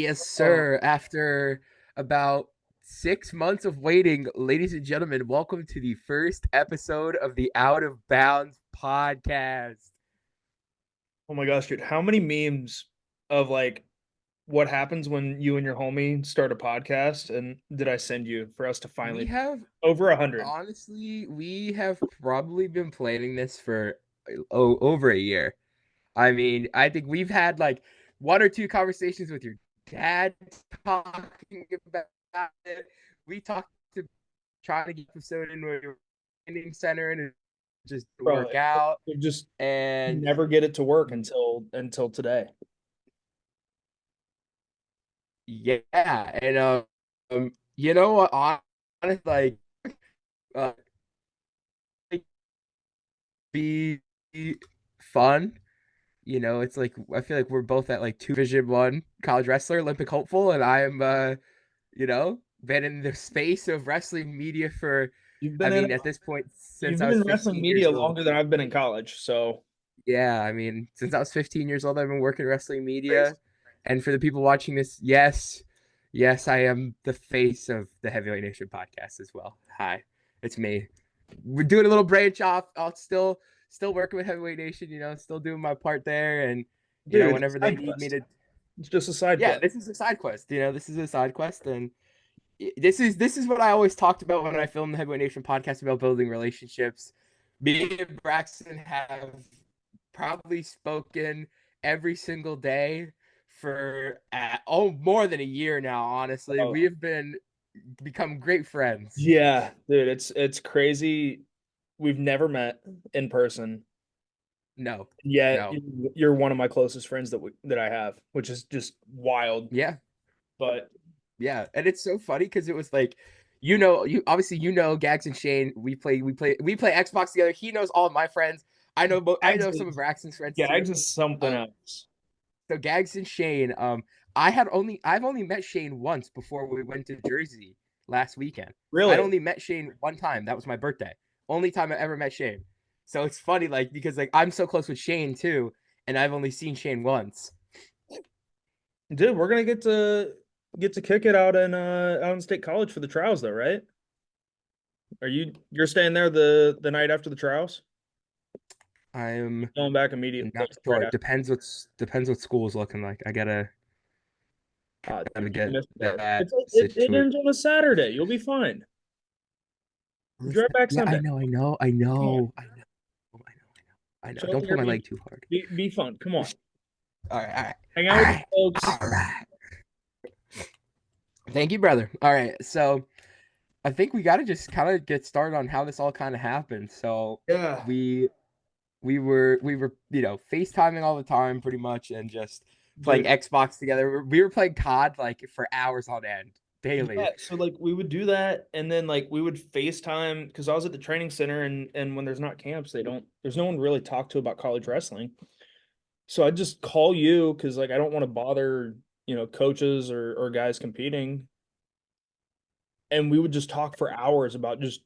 Yes, sir. After about 6 months of waiting, ladies and gentlemen, welcome to the first episode of the Out of Bounds podcast. Oh my gosh, dude. How many memes of like what happens when you and your homie start a podcast and did I send you for us to We finally have, over 100? honestly, we have probably been planning this for over a year. I mean, I think we've had like one or two conversations with your dad talking about it. We talked to trying to get the episode in where you're training center and it just didn't Bro, work out. it just And never get it to work until today. yeah, and you know what? Honestly, like, uh, be fun. You know, it's like I feel like we're both at like two Division One college wrestler, Olympic hopeful, and I am, been in the space of wrestling media for, You've I been in mean, at this point you've since I been was in wrestling 15 years media old. longer than I've been in college, so Yeah, I mean, since I was 15 years old, I've been working wrestling crazy. media. And for the people watching this, yes, I am the face of the Heavyweight Nation podcast as well. Hi, it's me. We're doing a little branch off. I'll still working with Heavyweight Nation, still doing my part there. And, Dude, it's whenever a they side need me quest. to, It's just a side yeah, quest. this is a side quest. This is a side quest. And this is what I always talked about when I filmed the Heavyweight Nation podcast about building relationships. Me and Braxton have probably spoken every single day for more than a year now. Honestly, Oh, we have been become great friends. yeah, dude, it's crazy. We've never met in person. No, Yeah, no, you're one of my closest friends that I have, which is just wild. yeah, But yeah, and it's so funny because it was like, you obviously Gags and Shane. We play Xbox together. He knows all of my friends. I Gags know some of is, Braxton's friends too. Gags is something Um, else. so Gags and Shane, I've only met Shane once before we went to Jersey last weekend. I'd Really? only met Shane one time. That was my birthday. Only time I ever met Shane. So it's funny, like, because like I'm so close with Shane too, and I've only seen Shane once. Dude, we're gonna get to kick it out in State College for the trials though, right? You're staying there the night after the trials? I'm Going back immediately, not like right sure. after. Depends what school's looking like. I gotta Dude, you get missed that. that It situation. ends on a Saturday. You'll be fine. You drive back Yeah, I Sunday. know, I know, I Come on. know, I know, I know, I know. Chill at Don't the pull my Airbnb. leg too hard. Be fun. Come on. All right, all right, Hang all out with the right, folks. all right. Thank you, brother. All right, so I think we got to just kind of get started on how this all kind of happened. So Yeah. we we were FaceTiming all the time, pretty much, and just playing Dude. Xbox together. We were playing COD like for hours on end daily. Yeah, so like we would do that and then like we would FaceTime because I was at the training center and when there's not camps, there's no one to really talk to about college wrestling. So I'd just call you because like I don't want to bother, coaches or guys competing. And we would just talk for hours about just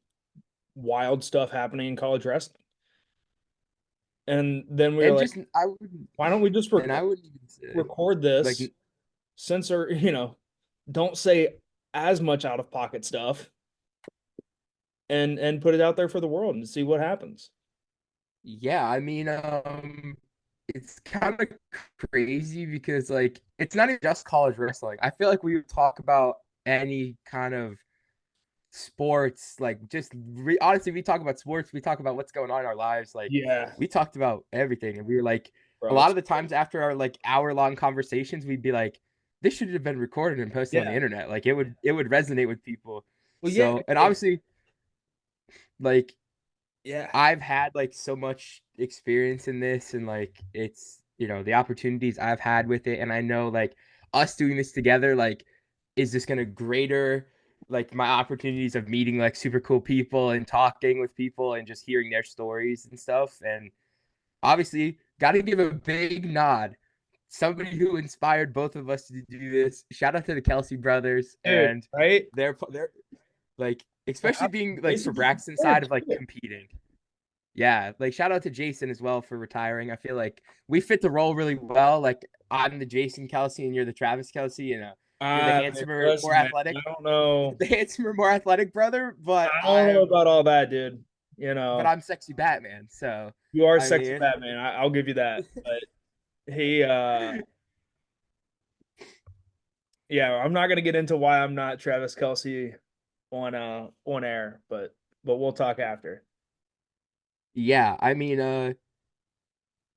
wild stuff happening in college wrestling. And then we were And like, just I would why don't we just and I would even say record like this, censor, don't say as much out of pocket stuff and put it out there for the world and see what happens. yeah, I mean, it's kind of crazy because like it's not even just college wrestling. I feel like we would talk about any kind of sports, like honestly, we talk about sports, we talk about what's going on in our lives. Like Yeah, we talked about everything, and we were like, a bro. lot It's of the times after our like hour-long conversations, we'd be like, this should have been recorded and posted on the yeah. internet. Like it would resonate with people. Well, yeah, So, and like obviously, like yeah, I've had like so much experience in this, and like it's the opportunities I've had with it, and I know like us doing this together, like is just gonna greater like my opportunities of meeting like super cool people and talking with people and just hearing their stories and stuff. And obviously, got to give a big nod. Somebody who inspired both of us to do this. Shout out to the Kelsey brothers dude. and Right? they're like, Well, especially being like for basically, Braxton's there side of like too. competing. Yeah, like shout out to Jason as well for retiring. I feel like we fit the role really well. Like I'm the Jason Kelsey and you're the Travis Kelsey, and you're the Man, handsomer, more listen, man, athletic, I don't know. the handsomer, more athletic brother. But I don't know I'm about all that, dude. You but know, I'm sexy Batman. So you are I sexy mean, Batman. I'll give you that. But he, yeah, I'm not gonna get into why I'm not Travis Kelsey on air, but we'll talk after. yeah, I mean,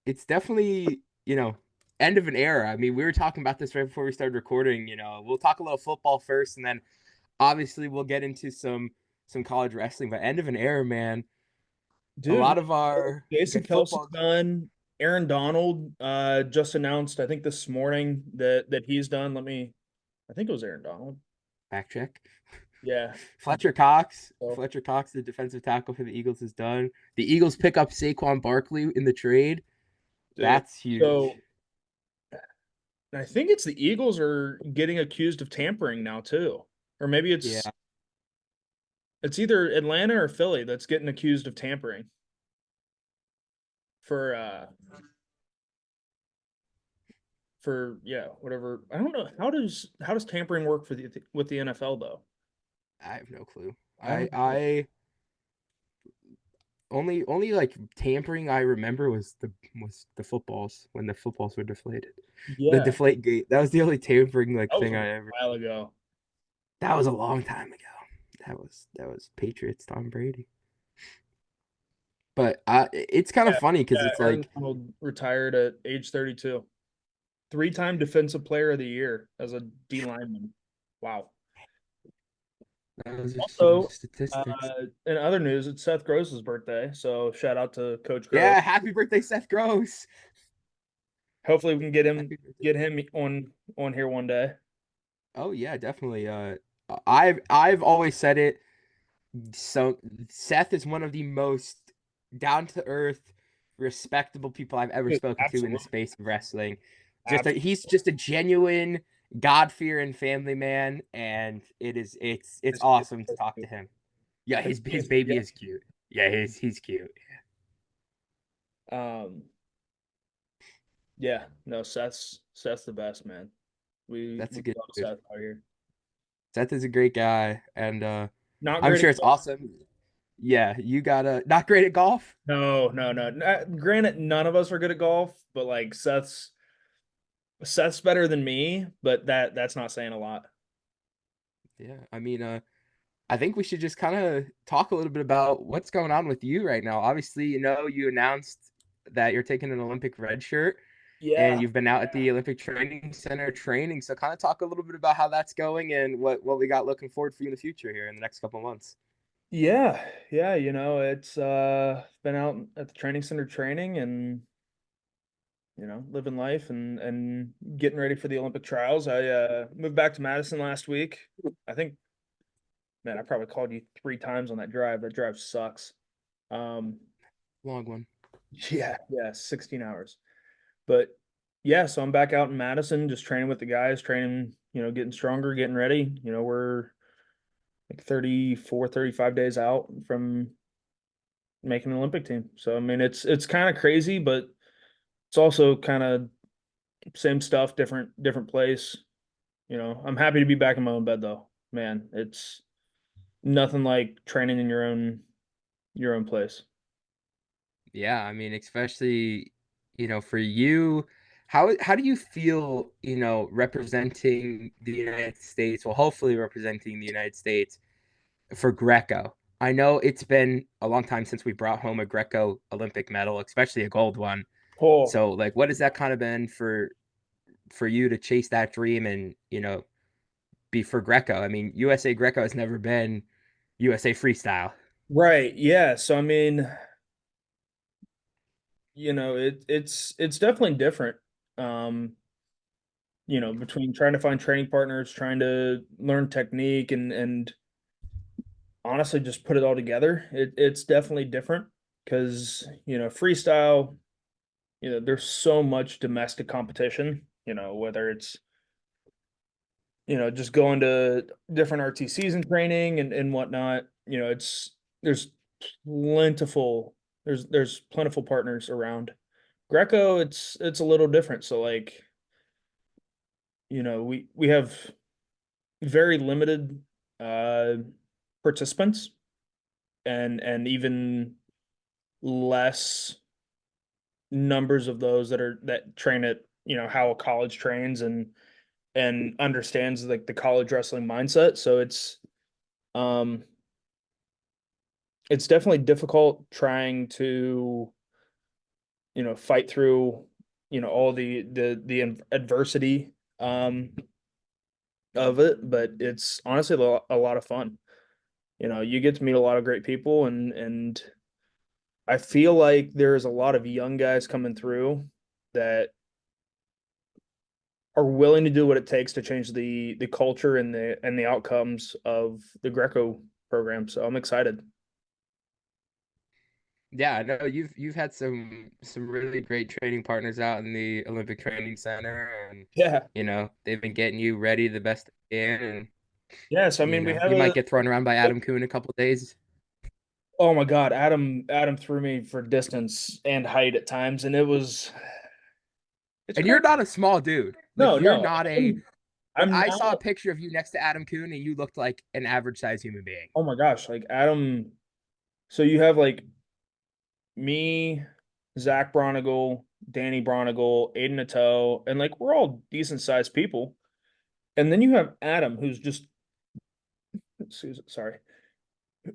it's definitely end of an era. I mean, we were talking about this right before we started recording. We'll talk a little football first, and then obviously we'll get into some college wrestling. But end of an era, man. A Dude, lot of our Jason good Kelsey's football done. Aaron Donald just announced, I think this morning that he's done. I think it was Aaron Donald. back check. Yeah. Fletcher Cox, So, Fletcher Cox, the defensive tackle for the Eagles, is done. The Eagles pick up Saquon Barkley in the trade. dude. That's huge. So I think it's the Eagles are getting accused of tampering now too. Or maybe Yeah, it's either Atlanta or Philly that's getting accused of tampering for whatever. I don't know how does tampering work for the with the NFL though? I have no clue. I I don't know. I only like tampering I remember was the footballs when the footballs were deflated. The Yeah, deflate gate. That was the only tampering like that was thing a I ever. while ago. That was a long time ago. That was Patriots Tom Brady. But it's kind of Yeah, funny because yeah. it's Aaron like Donald retired at age 32. Three-time defensive player of the year as a D lineman. Wow. those are some Also, statistics. in other news, it's Seth Gross's birthday, so shout out to Coach Gross. Yeah, happy birthday, Seth Gross. Hopefully, we can Happy birthday. get him on here one day. Oh yeah, definitely. I've always said it. So Seth is one of the most down to earth, respectable people I've ever spoken to in the Absolutely, space of wrestling. He's absolutely. just a genuine God fearing family man, and it's awesome to talk to him. Yeah, his baby Yeah. is cute. Yeah, he's cute. Um. Yeah. No. Seth's the best man. That's We a good love dude. Seth out here. Seth is a great guy, and Not I'm great at sure it's golf. awesome. Yeah, you gotta not great at golf. No, no, no. Granted, none of us are good at golf, but like Seth's better than me, but that's not saying a lot. Yeah, I mean, I think we should just kind of talk a little bit about what's going on with you right now. Obviously, you announced that you're taking an Olympic red shirt and Yeah. you've been out at the Olympic Training Center training. So kind of talk a little bit about how that's going and what we got looking forward for you in the future here in the next couple of months. Yeah, yeah, it's been out at the training center training and living life and getting ready for the Olympic trials. I moved back to Madison last week. I think, man, I probably called you 3 times on that drive. That drive sucks. Um, Long one. yeah, yeah, 16 hours. But yeah, so I'm back out in Madison, just training with the guys, training, getting stronger, getting ready. We're like 34, 35 days out from making an Olympic team. So I mean, it's kind of crazy, but it's also kind of same stuff, different place. I'm happy to be back in my own bed though. Man, it's nothing like training in your own place. Yeah, I mean, especially, for you, how do you feel, representing the United States, well, hopefully representing the United States for Greco? I know it's been a long time since we brought home a Greco Olympic medal, especially a gold one. Oh, So, like, what has that kind of been for you to chase that dream and, be for Greco? I mean, USA Greco has never been USA Freestyle. right. Yeah. So I mean, it's definitely different. Um, between trying to find training partners, trying to learn technique and honestly just put it all together. It's definitely different because, freestyle, there's so much domestic competition, whether it's, just going to different RTCs and training and whatnot, there's plentiful There's plentiful partners around. Greco, it's a little different. So like, we have very limited uh participants and even less numbers of those that train at, how a college trains and understands like the college wrestling mindset. So um it's definitely difficult trying to, fight through, all the adversity um of it, but it's honestly a lot of fun. You get to meet a lot of great people, and I feel like there's a lot of young guys coming through that are willing to do what it takes to change the culture and the outcomes of the Greco program. So I'm excited. Yeah, no, you've had some really great training partners out in the Olympic Training Center, and Yeah. they've been getting you ready the best they can, and Yes, I mean we have you might a get thrown around by Adam Kuhn in a couple days. oh my God, Adam threw me for distance and height at times, and it's And you're crazy. not a small dude. Like No, you're no, not a I'm like I'm I saw a not. picture of you next to Adam Kuhn and you looked like an average sized human being. Oh my gosh, like Adam. So you have like me, Zach Bronigal, Danny Bronigal, Aiden Nato, and like we're all decent sized people. And then you have Adam, who's just sorry.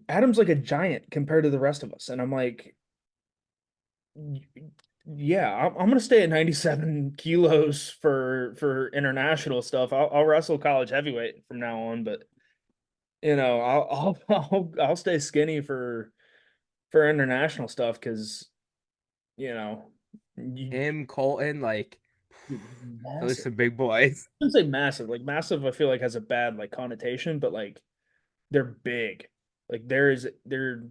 Adam's like a giant compared to the rest of us. And I'm like, yeah, I'm gonna stay at 97 kilos for international stuff. I'll wrestle college heavyweight from now on, but I'll stay skinny for international stuff because you know you Him, Colton, like those are massive. some big boys. I wouldn't say massive. Like massive, I feel like has a bad like connotation, but like they're big. Like they're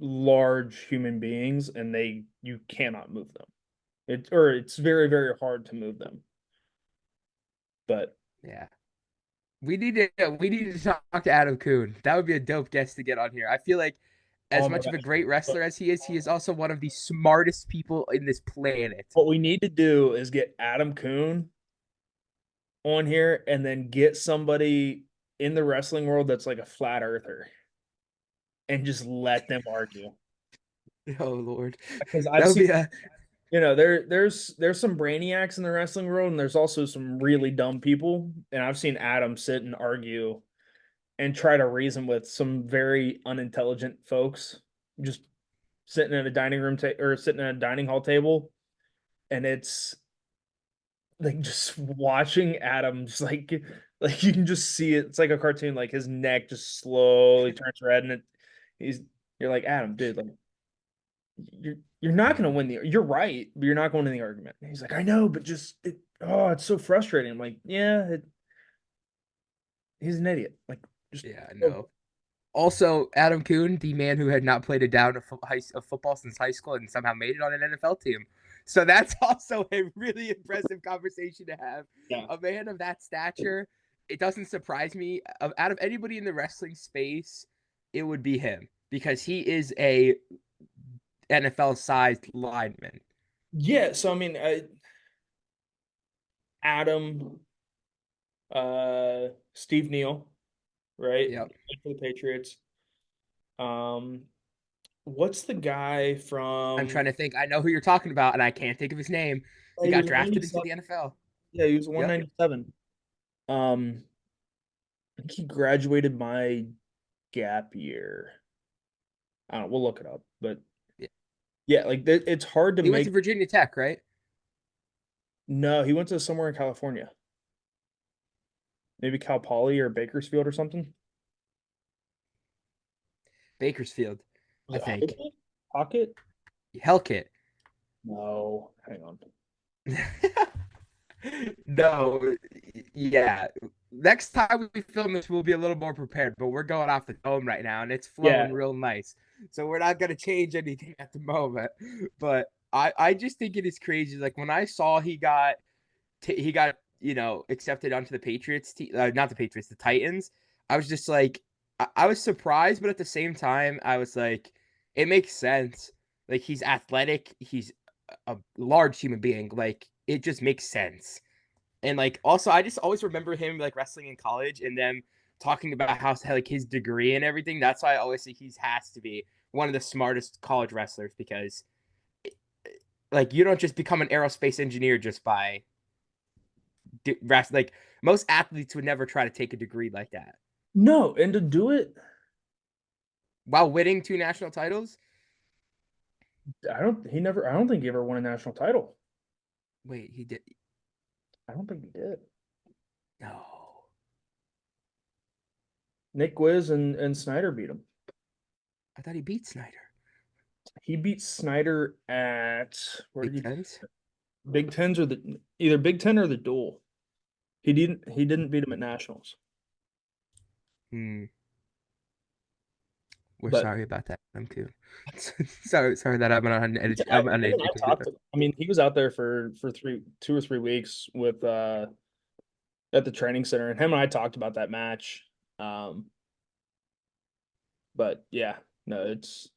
large human beings, and you cannot move them. It's very very hard to move them. But Yeah. We need to talk to Adam Kuhn. That would be a dope guest to get on here. I feel like as oh my much of a gosh, great wrestler as he is also one of the smartest people in this planet. what we need to do is get Adam Coon on here, and then get somebody in the wrestling world that's like a flat earther, and just let them argue. Oh Lord. Because That I've would seen, be a there's some brainiacs in the wrestling world, and there's also some really dumb people. And I've seen Adam sit and argue and try to reason with some very unintelligent folks, just sitting at a dining room or sitting at a dining hall table, and it's like just watching Adam just like you can just see it. It's like a cartoon. Like his neck just slowly turns red, and he's you're like, Adam, dude, like you're not gonna win the. You're right, but you're not going to the argument. And he's like, I know, but it's so frustrating. I'm like, yeah, he's an idiot. Like just yeah, oh, no. Also, Adam Kuhn, the man who had not played a down of football since high school and somehow made it on an NFL team. So that's also a really impressive conversation to have. yeah. A man of that stature, it doesn't surprise me. Out of anybody in the wrestling space, it would be him because he is a NFL sized lineman. Yeah, so I mean, Adam, Steve Neal, right? Yep. For the Patriots. Um, what's the guy I'm from? trying to think. I know who you're talking about, and I can't think of his name. He He got was drafted into 97. the NFL. Yeah, he was Yep. 197. I think he graduated my gap year. I don't know, we'll look it up, but Yeah. yeah, like it's hard to He went to make. Virginia Tech, right? No, he went to somewhere in California, maybe Cal Poly or Bakersfield or something. Bakersfield, Was I it think. Hockett? Hockett? Hellkit. No, hang on. No, yeah. Next time we film this, we'll be a little more prepared, but we're going off the dome right now and it's Yeah, flowing real nice. So we're not going to change anything at the moment. But I just think it is crazy. Like when I saw he got, accepted onto the Patriots, not the Patriots, the Titans, I was just like, I was surprised, but at the same time, I was like, it makes sense. Like he's athletic, he's a large human being. Like it just makes sense. And like also I just always remember him like wrestling in college and them talking about how like his degree and everything. That's why I always think he has to be one of the smartest college wrestlers because like you don't just become an aerospace engineer just by like most athletes would never try to take a degree like that No, and to do it, while winning 2 national titles. I don't think he ever won a national title. Wait, he did? I don't think he did. No, Nick Wiz and Snyder beat him. I thought he beat Snyder. He beat Snyder at where Big did he Tens. Big Tens or the either Big Ten or the duel. He didn't beat him at nationals. Hmm. We're But sorry about that. I'm too. Sorry that I'm him and I uneducated. talked to, I mean, he was out there for 2 or 3 weeks with at the training center, and him and I talked about that match. Um, but yeah, no, it's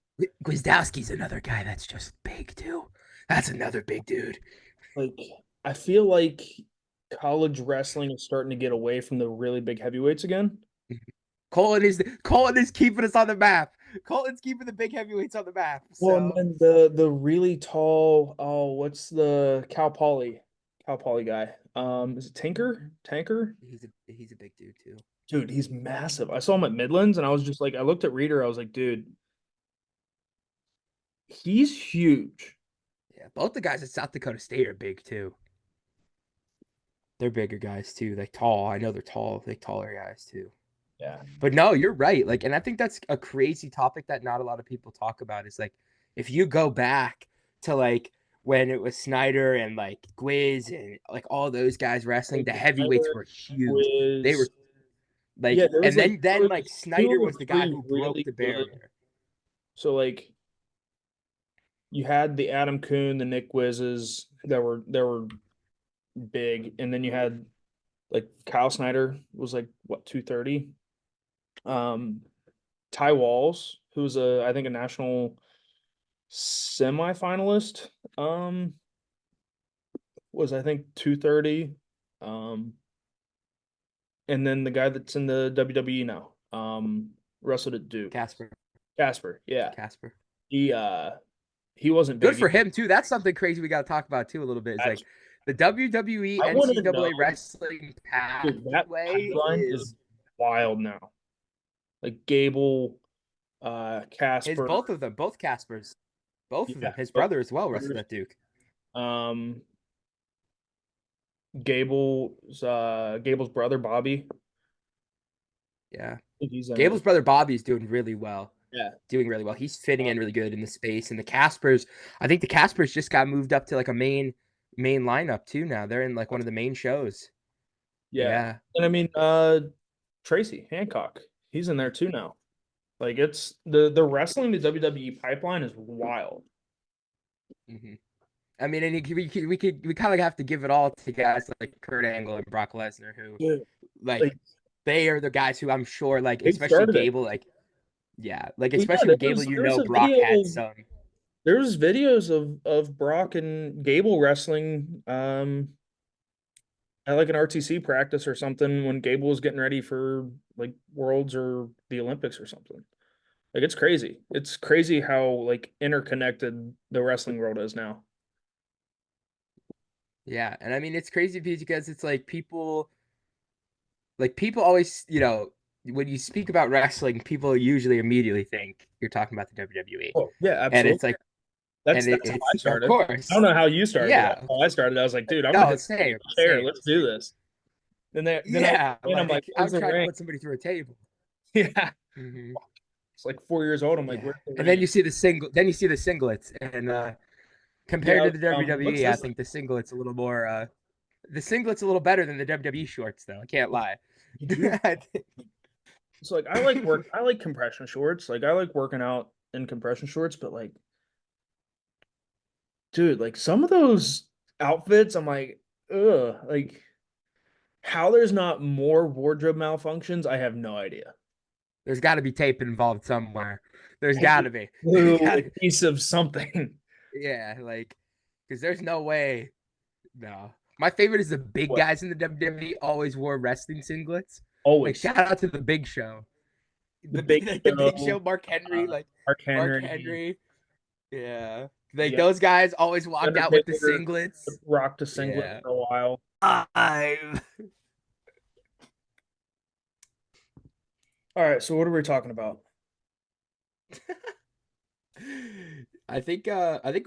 Gwizdowski's another guy that's just big too. That's another big dude. like I feel like college wrestling is starting to get away from the really big heavyweights again. Colin is keeping us on the map. Colin's keeping the big heavyweights on the map. Well, and So then the really tall, oh, what's the Cal Poly guy? Is it Tanker? he's a big dude too. Dude, he's massive. I saw him at Midlands, and I was just like, I looked at Reader, I was like, dude, he's huge. Yeah, both the guys at South Dakota State are big too. They're bigger guys too. Like tall. I know they're tall, like taller guys too. Yeah. But no, you're right. Like, and I think that's a crazy topic that not a lot of people talk about. Is like if you go back to like when it was Snyder and like Gwiz and like all those guys wrestling, Like the heavyweights Snyder were huge. They were was like, yeah, there was and like then like two Snyder or was the guy three who broke really the good. barrier. So like you had the Adam Coon, the Nick Wizzes that were big, and then you had like Kyle Snyder was like what 230. Um, Ty Walls, who's a I think a national semifinalist, um, was I think 230. Um, and then the guy that's in the WWE now, wrestled at Duke. Casper, Casper, yeah. Casper. He uh he wasn't Good big. for him too. That's something crazy we got to talk about too a little bit. Is like the WWE I want to know, NCAA wrestling dude, that pathway pipeline is is wild now. Like Gable, his Casper, both of them, both Caspers, both of yeah, them. His both brother as well wrestled brothers. at Duke. Um, Gable's brother Bobby. Yeah. I think he's in it. Gable's brother Bobby's doing really well. Yeah. Doing really well. He's fitting Uh, in really good in the space. And the Caspers, I think the Caspers just got moved up to like a main lineup too now. They're in like one of the main shows. yeah. Yeah. And I mean, Tracy Hancock, he's in there too now. Like it's the wrestling to WWE pipeline is wild. Hmm. I mean, and we kind of have to give it all to guys like Kurt Angle and Brock Lesnar, who Yeah. like Like they are the guys who I'm sure like, they especially started it. Gable, like yeah, like Well, yeah, especially with Gable, there was a Brock video had of some. there was videos of Brock and Gable wrestling at like an RTC practice or something when Gable was getting ready for like Worlds or the Olympics or something. Like it's crazy. It's crazy how like interconnected the wrestling world is now. Yeah, and I mean it's crazy because it's like people always, when you speak about wrestling, people usually immediately think you're talking about the WWE. Oh, yeah, And absolutely. it's like and That's how it's I of started. I don't course. know how you started, but that's Yeah. how I started. I was like, dude, I'm gonna No, hit same, the chair. same. Let's do this. Yeah, Then I'm like, like where's I'm the trying to ring? put somebody through a table. Yeah. Hmm. It's like 4 years old. I'm like, Yeah. where's the And then ring? you see the singlets and Yeah. compared to the What's WWE, I this? think the singlet's a little better than the WWE shorts though. I can't lie. You do. It's like I like compression shorts. Like I like working out in compression shorts, but like, dude, like some of those outfits, I'm like, ugh, like how there's not more wardrobe malfunctions, I have no idea. There's got to be tape involved somewhere. There's A got to be. There's got little to, piece of something. yeah, like, because there's no way. No, my favorite is the big What? guys in the WWE always wore wrestling singlets. Like, Always shout out to the Big Show, the Big like the Big Show, Show, Mark Henry, like Mark Mark Henry, Henry. Yeah, like yeah, those guys always walked out with the Undertaker singlets. rocked a singlet Yeah. for a while. I All right, so what are we talking about? I think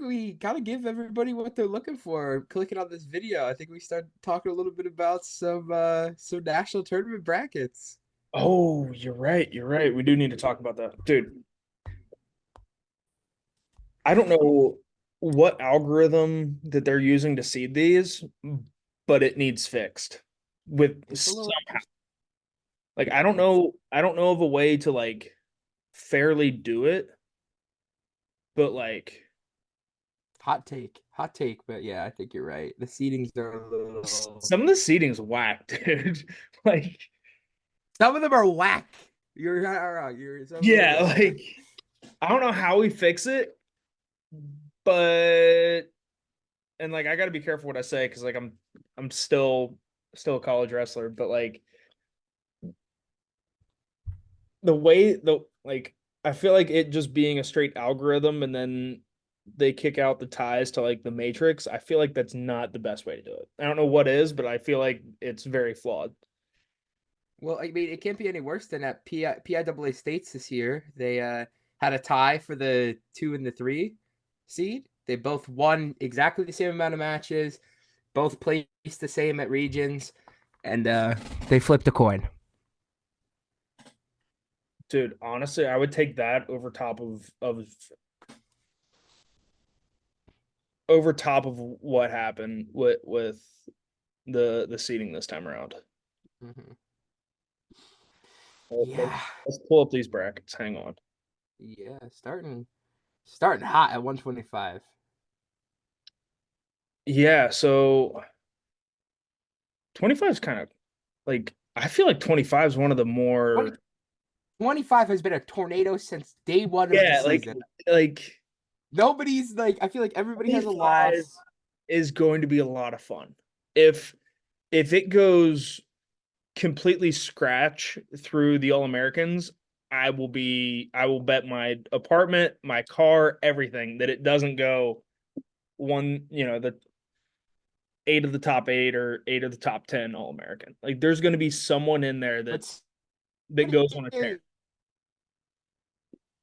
we kind of give everybody what they're looking for clicking on this video. I think we start talking a little bit about some national tournament brackets. Oh, you're right. You're right. We do need to talk about that. Dude, I don't know what algorithm that they're using to seed these, but it needs fixed with It's a little somehow. Like I don't know of a way to like fairly do it, but like hot take, but yeah, I think you're right. The seedings are a little some of the seating's whack, dude. Like some of them are whack. You're not wrong. You're some of them yeah, are whack. like I don't know how we fix it, but and like I got to be careful what I say because like I'm still a college wrestler, but like the way the like I feel like it just being a straight algorithm and then they kick out the ties to like the matrix. I feel like that's not the best way to do it. I don't know what is, but I feel like it's very flawed. Well, I mean, it can't be any worse than at PIAA states this year. They had a tie for the 2 and the 3 seed. They both won exactly the same amount of matches, both placed the same at regions, and they flipped a coin. Dude, honestly, I would take that over top of what happened with the seating this time around. Mm-hmm. Let's, Yeah, let's pull up these brackets. Hang on. yeah, starting hot at 125. Yeah, so 25 is kind of like I feel like 25 is one of the 20, more 25 has been a tornado since day one of the yeah, like season. like Nobody's like, I feel like everybody has a 25 loss. is going to be a lot of fun. If it goes completely scratch through the All Americans, I will bet my apartment, my car, everything that it doesn't go one, the 8 of the top 8 or 8 of the top 10 All American. Like there's going to be someone in there But that goes on a tear.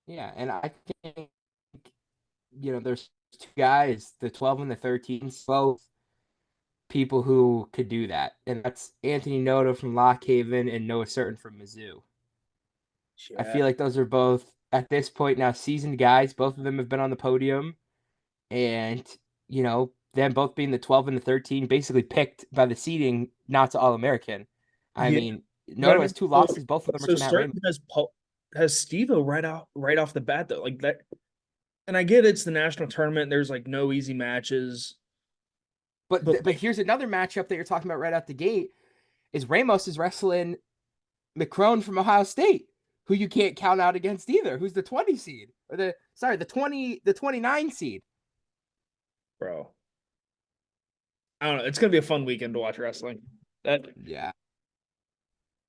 yeah, and I think there's two guys, the 12 and the 13, both people who could do that, and that's Anthony Noto from Lock Haven and Noah Certain from Mizzou. I Yeah. feel like those are both at this point now seasoned guys. Both of them have been on the podium, and them both being the 12 and the 13, basically picked by the seeding not to All American. I Yeah. mean, You gotta Noto be has two so, losses. Both of them are so to Matt Raymond. certain has Steve-O right off the bat though. Like that and I get it's the national tournament, there's like no easy matches. But But here's another matchup that you're talking about right out the gate is Ramos is wrestling McCrone from Ohio State, who you can't count out against either, who's the 20 seed or the 29 seed. bro, I don't know. It's gonna be a fun weekend to watch wrestling. That Yeah.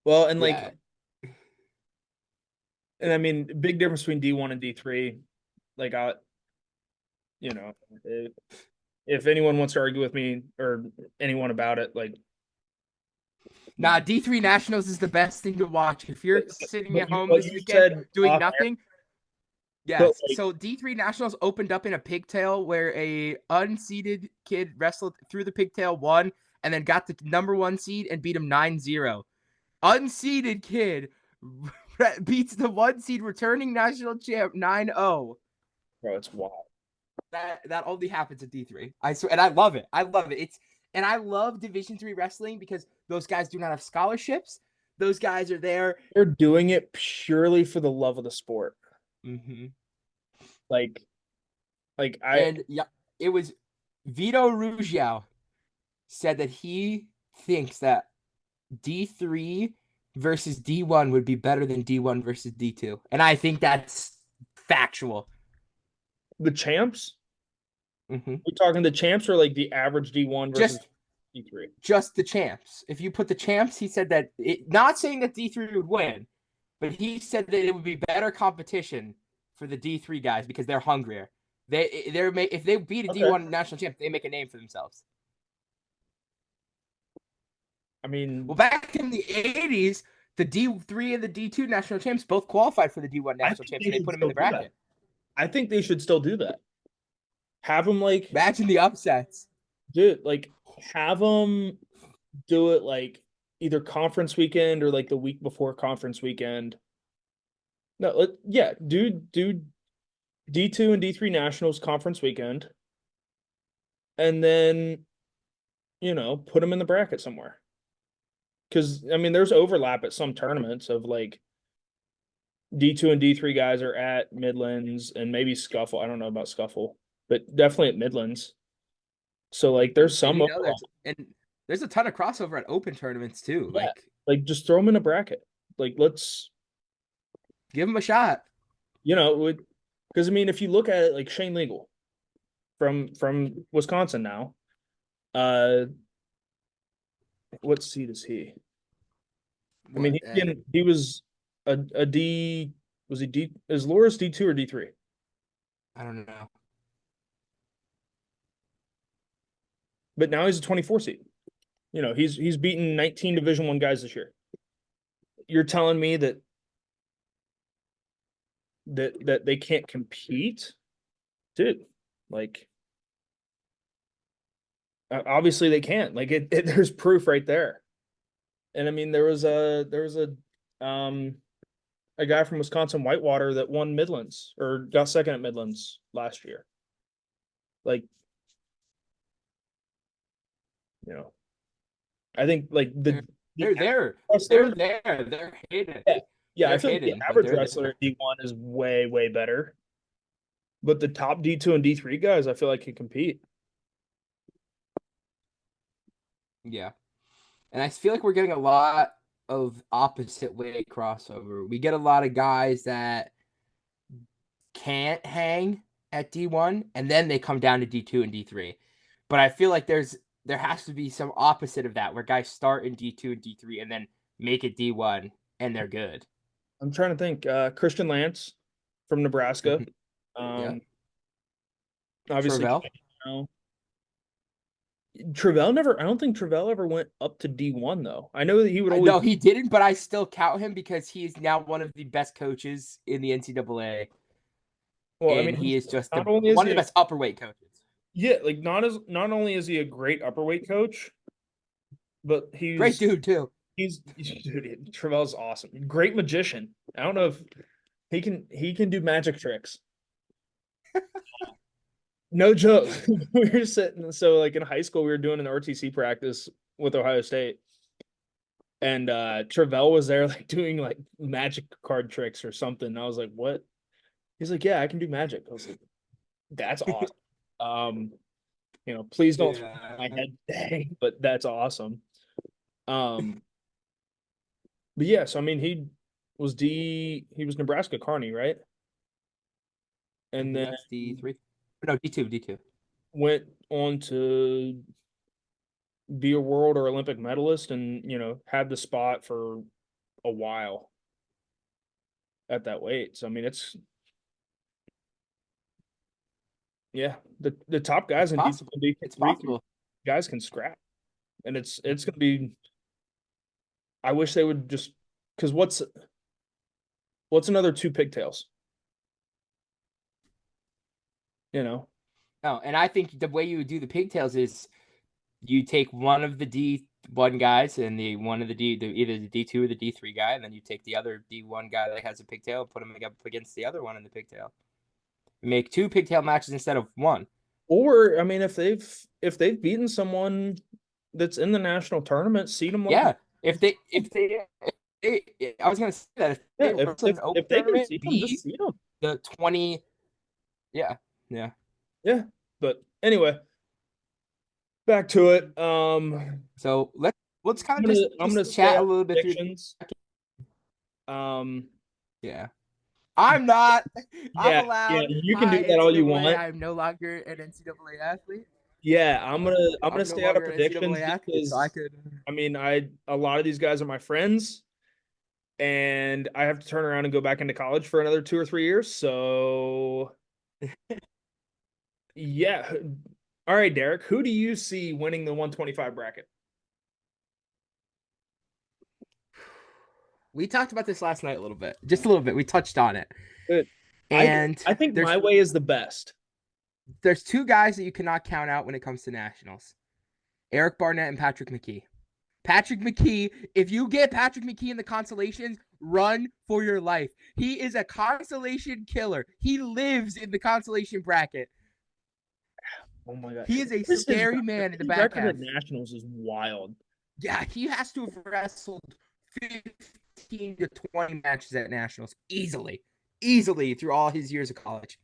well, and like, Yeah. and I mean, big difference between D1 and D3. Like, you know, if anyone wants to argue with me or anyone about it, like, Nah, D3 Nationals is the best thing to watch. If you're sitting at home but this you weekend said doing off nothing, but yes. like, So D3 Nationals opened up in a pigtail where a unseeded kid wrestled through the pigtail, won, and then got the number 1 seed and beat him 9-0. Unseeded kid beats the 1 seed returning national champ 9-0. bro, it's wild. That only happens at D3. I swear, and I love it. I love it. And I love Division 3 wrestling because those guys do not have scholarships. Those guys are there. They're doing it purely for the love of the sport. Mm-hmm. Like, like I And yeah, it was Vito Ruggiero said that he thinks that D3 versus D1 would be better than D1 versus D2. And I think that's factual. The champs? Hmm. We're talking the champs or like the average D1 versus Just D3? just the champs. If you put the champs, he said that not saying that D3 would win, but he said that it would be better competition for the D3 guys because they're hungrier. If they beat a Okay. D1 national champ, they make a name for themselves. I mean, Well, back in the 80s, the D3 and the D2 national champs both qualified for the D1 I national think champs, they and they should put them in still the do that. bracket. I think they should still do that. Have them like, Imagine the upsets. dude, like have them do it like either conference weekend or like the week before conference weekend. No, yeah, do D2 and D3 nationals conference weekend, and then put them in the bracket somewhere. Because I mean, there's overlap at some tournaments of like D2 and D3 guys are at Midlands and maybe Scuffle. I don't know about Scuffle, but definitely at Midlands. So like there's And some you know, overlap. there's a ton of crossover at open tournaments too. Yeah. Like, Like just throw them in a bracket. Like let's, give them a shot. because I mean, if you look at it, like Shane Legal from Wisconsin now, uh, what seed is he? I mean, What? he was a D. Was he D? Is Loris D2 or D3? I don't know. But now he's a 24 seed. He's beaten 19 Division 1 guys this year. You're telling me that they can't compete, dude? Like, obviously they can. Like, there's proof right there. And I mean, um a guy from Wisconsin Whitewater that won Midlands or got second at Midlands last year. Like, you know, I think like They're the they're there. They're wrestler, there. They're hidden. yeah, yeah. I They're feel like the hidden, but average they're wrestler there. at D1 is way, way better. But the top D2 and D3 guys, I feel like can compete. Yeah. And I feel like we're getting a lot of opposite way crossover. We get a lot of guys that can't hang at D1 and then they come down to D2 and D3. But I feel like there has to be some opposite of that where guys start in D2 and D3 and then make it D1 and they're good. I'm trying to think. Christian Lance from Nebraska. Mhm. Yeah. Um, obviously, Travell. Travell never. I don't think Travell ever went up to D1 though. I know that he would always. No, he didn't, but I still count him because he is now one of the best coaches in the NCAA, Well, I and mean, he is just not the only is one of he the best upper weight coaches. yeah, like not only is he a great upperweight coach, but Great dude too. he's dude, Travell's awesome. Great magician. I don't know if he can do magic tricks. No joke. We were sitting so like in high school we were doing an RTC practice with Ohio State. And Travell was there like doing like magic card tricks or something. I was like, "What?" He's like, "Yeah, I can do magic." I was like, "That's awesome." Um, please don't throw my Yeah, head today, but that's awesome. Um, but yeah, so I mean, he was Nebraska Carney, right? And then that's D3. No, D2, D2. went on to be a world or Olympic medalist, and had the spot for a while at that weight. So I mean, it's yeah, the top It's guys in possible. It's D3 possible. guys can scrap, and it's gonna be. I wish they would just because what's another two pigtails? You know, No, and I think the way you would do the pigtails is you take one of the D1 guys and the one of the either the D2 or the D3 guy, and then you take the other D1 guy that has a pigtail and put him up against the other one in the pigtail. You make two pigtail matches instead of one. or I mean, if they've beaten someone that's in the national tournament, seed them like Yeah, I was gonna say that if yeah, they if wrestle if an open if they can tournament, seed them, just be seed them. the 20. Yeah, yeah. Yeah, but anyway, back to it. So let's kind I'm of gonna just I'm gonna say chat a our little bit through. predictions. Um, Yeah. I'm not. I'm yeah, yeah, allowed. you can do Hi, that all you NCAA. want. I am no longer an NCAA athlete. Yeah, I'm gonna I'm no stay out of longer an NCAA predictions just athlete, so I because could. I mean a lot of these guys are my friends, and I have to turn around and go back into college for another 2 or 3 years. So yeah. All right, Derek, who do you see winning the 125 bracket? We talked about this last night a little bit, just a little bit. We touched on it, Good. I and I think there's my way is the best. there's two guys that you cannot count out when it comes to nationals: Eric Barnett and Patrick McKee. Patrick McKee, if you get Patrick McKee in the consolations, run for your life. He is a consolation killer. He lives in the consolation bracket. Oh my God. He is a What is his scary record? man in the His back record half. at nationals is wild. Yeah, he has to have wrestled 15 to 20 matches at nationals easily, easily through all his years of college.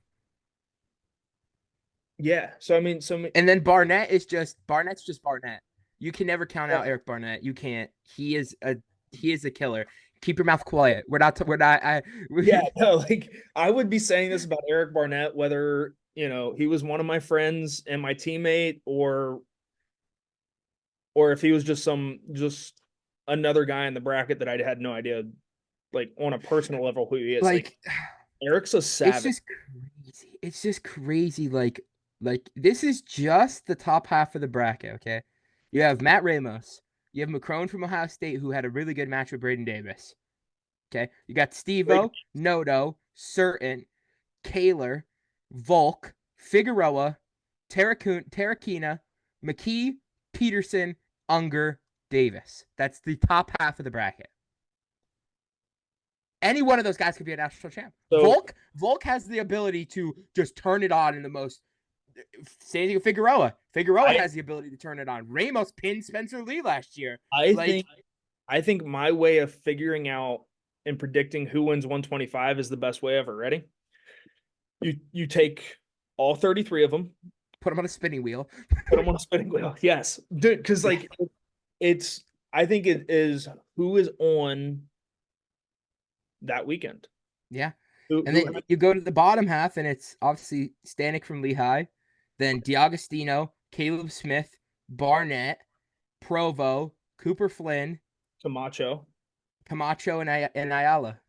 Yeah. So I mean, so And then Barnett's just Barnett. You can never count yeah, out Eric Barnett. You can't. He is a killer. Keep your mouth quiet. We're not yeah, no, like I would be saying this about Eric Barnett, whether he was one of my friends and my teammate, or if he was just another guy in the bracket that I had no idea, like on a personal level, who he is. Like like Eric's a it's savage. just crazy. It's just crazy. Like this is just the top half of the bracket. Okay, you have Matt Ramos. You have McCrone from Ohio State, who had a really good match with Braden Davis. Okay, you got Great. Stevo, Noto, Certain, Kaler, Volk, Figueroa, Terrakina, McKee, Peterson, Unger, Davis. That's the top half of the bracket. Any one of those guys could be a national champ. So Volk has the ability to just turn it on in the most. Same thing with Figueroa. Figueroa I has the ability to turn it on. Ramos pinned Spencer Lee last year. I Like, think I think my way of figuring out and predicting who wins 125 is the best way ever. Ready? You take all 33 of them, put him on a spinning wheel. put them on a spinning wheel. Yes, dude, because like it's I think it is who is on that weekend. Yeah. And Who then you go to the bottom half, and it's obviously Stanek from Lehigh, then Diagostino, Caleb Smith, Barnett, Provo, Cooper Flynn, Camacho, Camacho, and Ayala.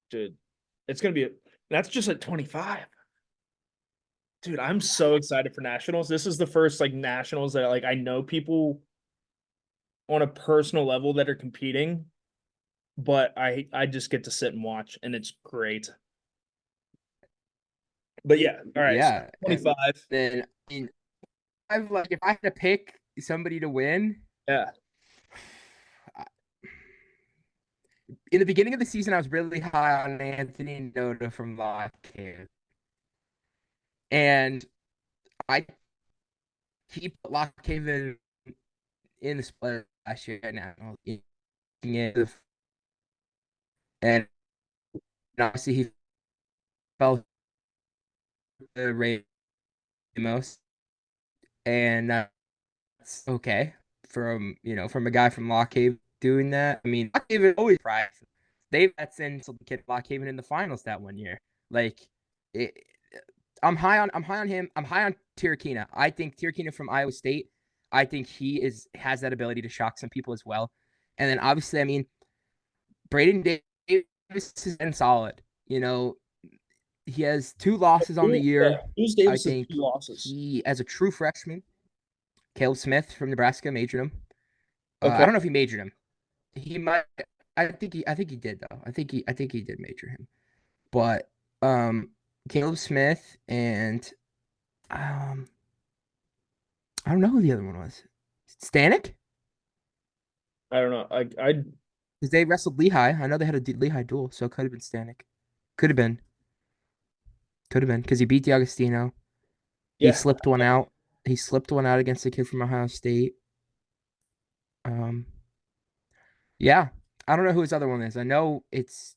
dude. It's gonna be that's just at 25. Dude, I'm so excited for nationals. This is the first like nationals that like I know people on a personal level that are competing, but I just get to sit and watch and it's great. But yeah, all right. So Yeah. And 25. then, I mean, I've like, if I had to pick somebody to win, Yeah. in the beginning of the season, I was really high on Anthony Noda from Lockheed. And I keep Lockhaven in the split last year now. And obviously he fell to Amos, and that's okay from a guy from Lockhaven doing that. I mean, Lockhaven always prized. They've had since Lockhaven in the finals that one year. Like, it, I'm high on him. I'm high on Tirakina. I think Tirakina from Iowa State. I think he has that ability to shock some people as well. And then obviously, I mean, Braden Davis has been solid. You know, he has two losses on the Yeah. year. Who's I Davis's think two losses? he, as a true freshman, Caleb Smith from Nebraska majored him. I Okay. don't know if he majored him. He might. I think he did though. I think he did major him. But um, Caleb Smith and um, I don't know who the other one was. Stanek? I don't know. I Because they wrestled Lehigh. I know they had a Lehigh duel, so it could have been Stanek. Could have been. Could have been because he beat D'Agostino. He yeah. slipped one out. He slipped one out against the kid from Ohio State. Um, yeah. I don't know who his other one is. I know it's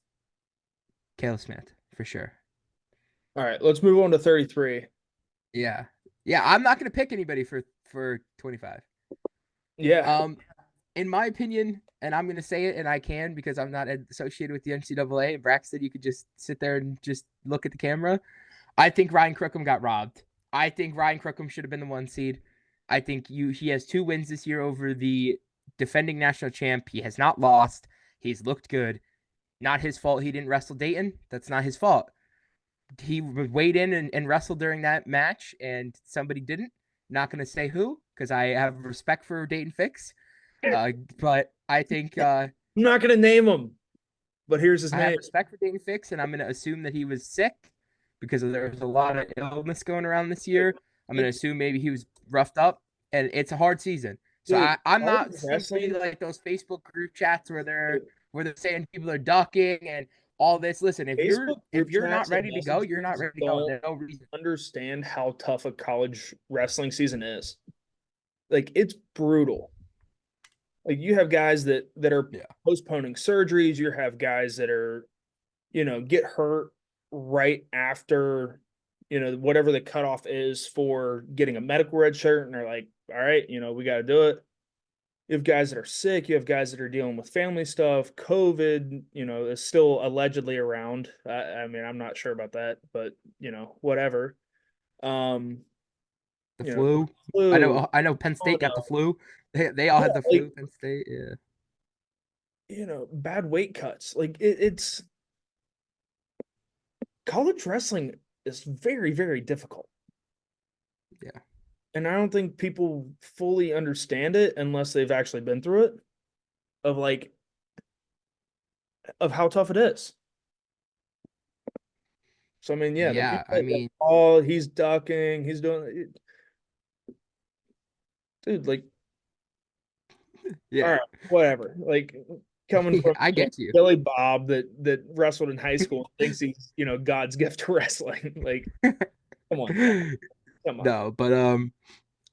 Caleb Smith for sure. All right, let's move on to 33. Yeah. Yeah, I'm not gonna pick anybody for 25. Yeah. Um, in my opinion, and I'm gonna say it, and I can because I'm not associated with the NCAA. Braxton, you could just sit there and just look at the camera. I think Ryan Crookham got robbed. I think Ryan Crookham should have been the 1 seed. I think he has 2 wins this year over the defending national champ. He has not lost. He's looked good. Not his fault he didn't wrestle Dayton. That's not his fault. He weighed in and wrestled during that match, and somebody didn't. Not going to say who because I have respect for Dayton Fix. But I think I'm not gonna name him, but here's his I have name. respect for Dayton Fix, and I'm going to assume that he was sick because there's a lot of illness going around this year. I'm going to It's assume maybe he was roughed up, and it's a hard season. So dude, I'm college not simply wrestling. like those Facebook group chats where they're saying people are ducking and all this. Listen, if you're Facebook if group you're not chats and ready to go, message you're not boards ready to go. don't There's no reason. understand how tough a college wrestling season is. Like it's brutal. Like you have guys that are Yeah. postponing surgeries. You have guys that are, get hurt right after, whatever the cutoff is for getting a medical red shirt, and they're like, all right, we got to do it. You have guys that are sick. You have guys that are dealing with family stuff. COVID, is still allegedly around. I mean, I'm not sure about that, but whatever. Um, The you know, flu. I flu. know. I know. Penn Oh State got the no, flu. They all yeah, had the like flu. Penn State. Yeah. bad weight cuts. Like it's college wrestling is very, very difficult. Yeah. And I don't think people fully understand it unless they've actually been through it of like of how tough it is. So I mean, yeah, the Yeah. people I like, mean. oh, he's ducking, he's doing dude, like, all Yeah. right, whatever. Like coming from I get you. Billy Bob that wrestled in high school and thinks he's, God's gift to wrestling. Like, come on now. Come on. No, but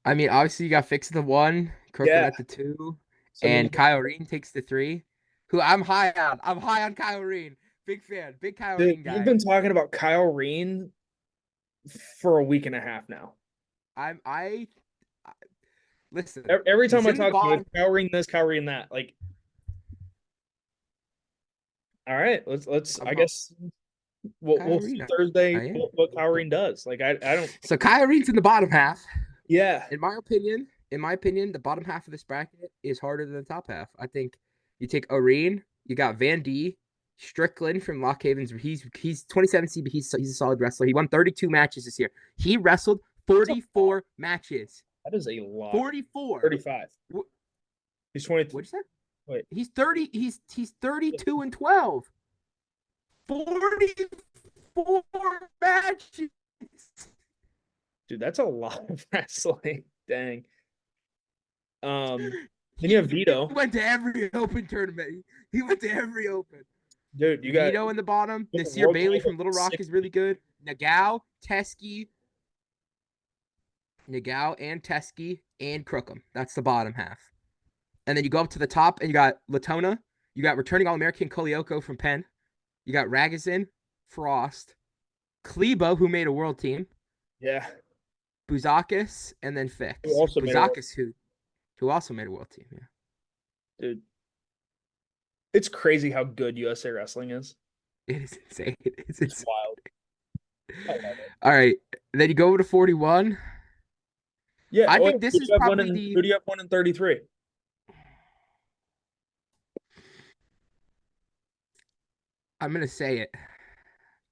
I mean, obviously you got Fix at the 1, Crookham Yeah. at the 2, So I mean, and Kyle Reen takes the 3. Who I'm high on. I'm high on Kyle Reen. Big fan. Big Kyle dude, Reen you've guy. been talking about Kyle Reen for a week and a half now. I'm I listen. Every He's time I in the talk to you, it's bottom. Kyle Reen this, Kyle Reen that. Like, all right, let's. I'm I high on guess we'll Kyle see Reen. I Thursday am. what Kyle Reen does. Like, I don't. So Kyle Reen's in the bottom half. Yeah, In my opinion, the bottom half of this bracket is harder than the top half. I think you take Areen, you got Van D, Strickland from Lock Havens. He's 27C, but he's a solid wrestler. He won 32 matches this year. He wrestled that's a lot. 44 matches. That is a lot. 44. 35. He's 20. What'd you say? Wait, He's 30. He's 32 and 12. 44 matches. dude, that's a lot of wrestling. Dang. Then you He have Vito. went to every open tournament. He went to every open. Dude, Vito in the bottom. you got Nasir world Bailey class from Little Rock six. is really good. Nagao and Teskey and Crookham. That's the bottom half. And then you go up to the top and you got Latona. You got returning All American Kolioko from Penn. You got Ragazin, Frost, Klebo, who made a world team, Yeah. Buzakis, and then Who Fix. also made a world. Buzakis, who also made a world team. Yeah. Dude, it's crazy how good USA Wrestling is. It is insane. It's It's insane. wild. I love it. All right. Then you go over to 41. Yeah. I Oh, think this is probably the who do you have one in 33? I'm gonna say it.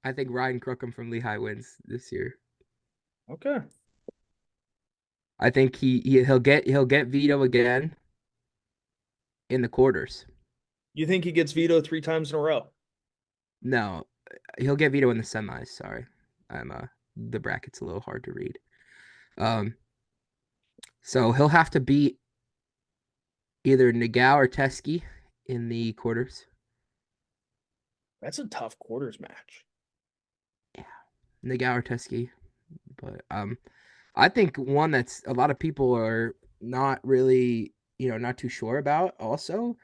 I think Ryan Crookham from Lehigh wins this year. Okay. I think he'll get Vito again in the quarters. You think he gets vetoed 3 times in a row? No, he'll get Vito in the semis. Sorry, I'm the bracket's a little hard to read. Um, so he'll have to beat either Nagao or Teskey in the quarters. That's a tough quarters match. Yeah, Nagao or Teskey, but I think one that's a lot of people are not really not too sure about. Also,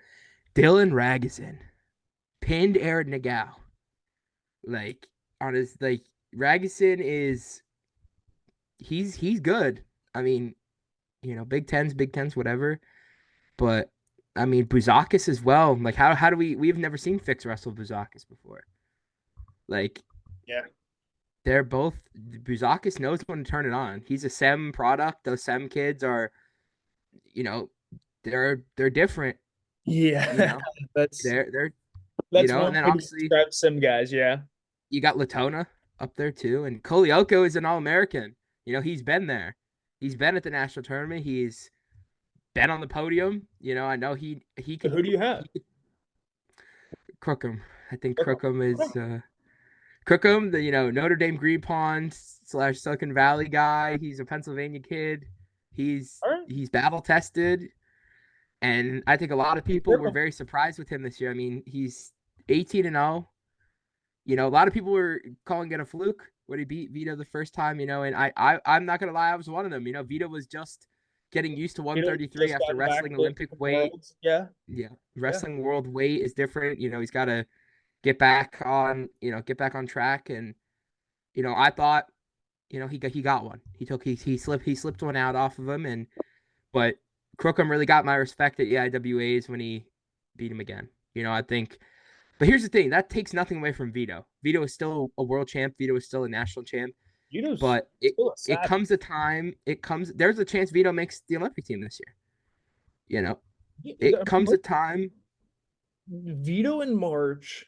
Dylan Ragazin pinned Eric Nagao. Like on his Ragazin is he's good. I mean, Big Tens, whatever. But I mean, Buzakis as well. Like, how do we've never seen Fix wrestle Buzakis before. Like, Yeah. they're both Buzakis knows when to turn it on. He's a SEM product. Those SEM kids are, you know, they're different. You Yeah. know, That's they're that's and one then way to obviously describe some guys, yeah. you got Latona up there too, and Kolioko is an All American. He's been there. He's been at the national tournament. He's been on the podium. I know he So could who do you have? he could Crookham. I think Okay. Crookham Okay. is Crookham, the Notre Dame Green Pond / Silicon Valley guy. He's a Pennsylvania kid. He's All right. he's battle tested, and I think a lot of Be people were careful. very surprised with him this year. I mean, he's 18-0. A lot of people were calling it a fluke when he beat Vito the first time. And I'm not gonna lie, I was one of them. Vito was just getting used to You know, 133 just after gotten back wrestling to Olympic weight. worlds. Yeah. Yeah, Yeah. wrestling world weight is different. He's got to get back on track. And I thought, he got one. He slipped one out off of him. But Crookham really got my respect at EIWAs when he beat him again. I think. But here's the thing: that takes nothing away from Vito. Vito is still a world champ. Vito is still a national champ. Vito's But it still a it savage. comes a time. It comes. There's a chance Vito makes the Olympic team this year. It I mean, comes a time. Vito in March,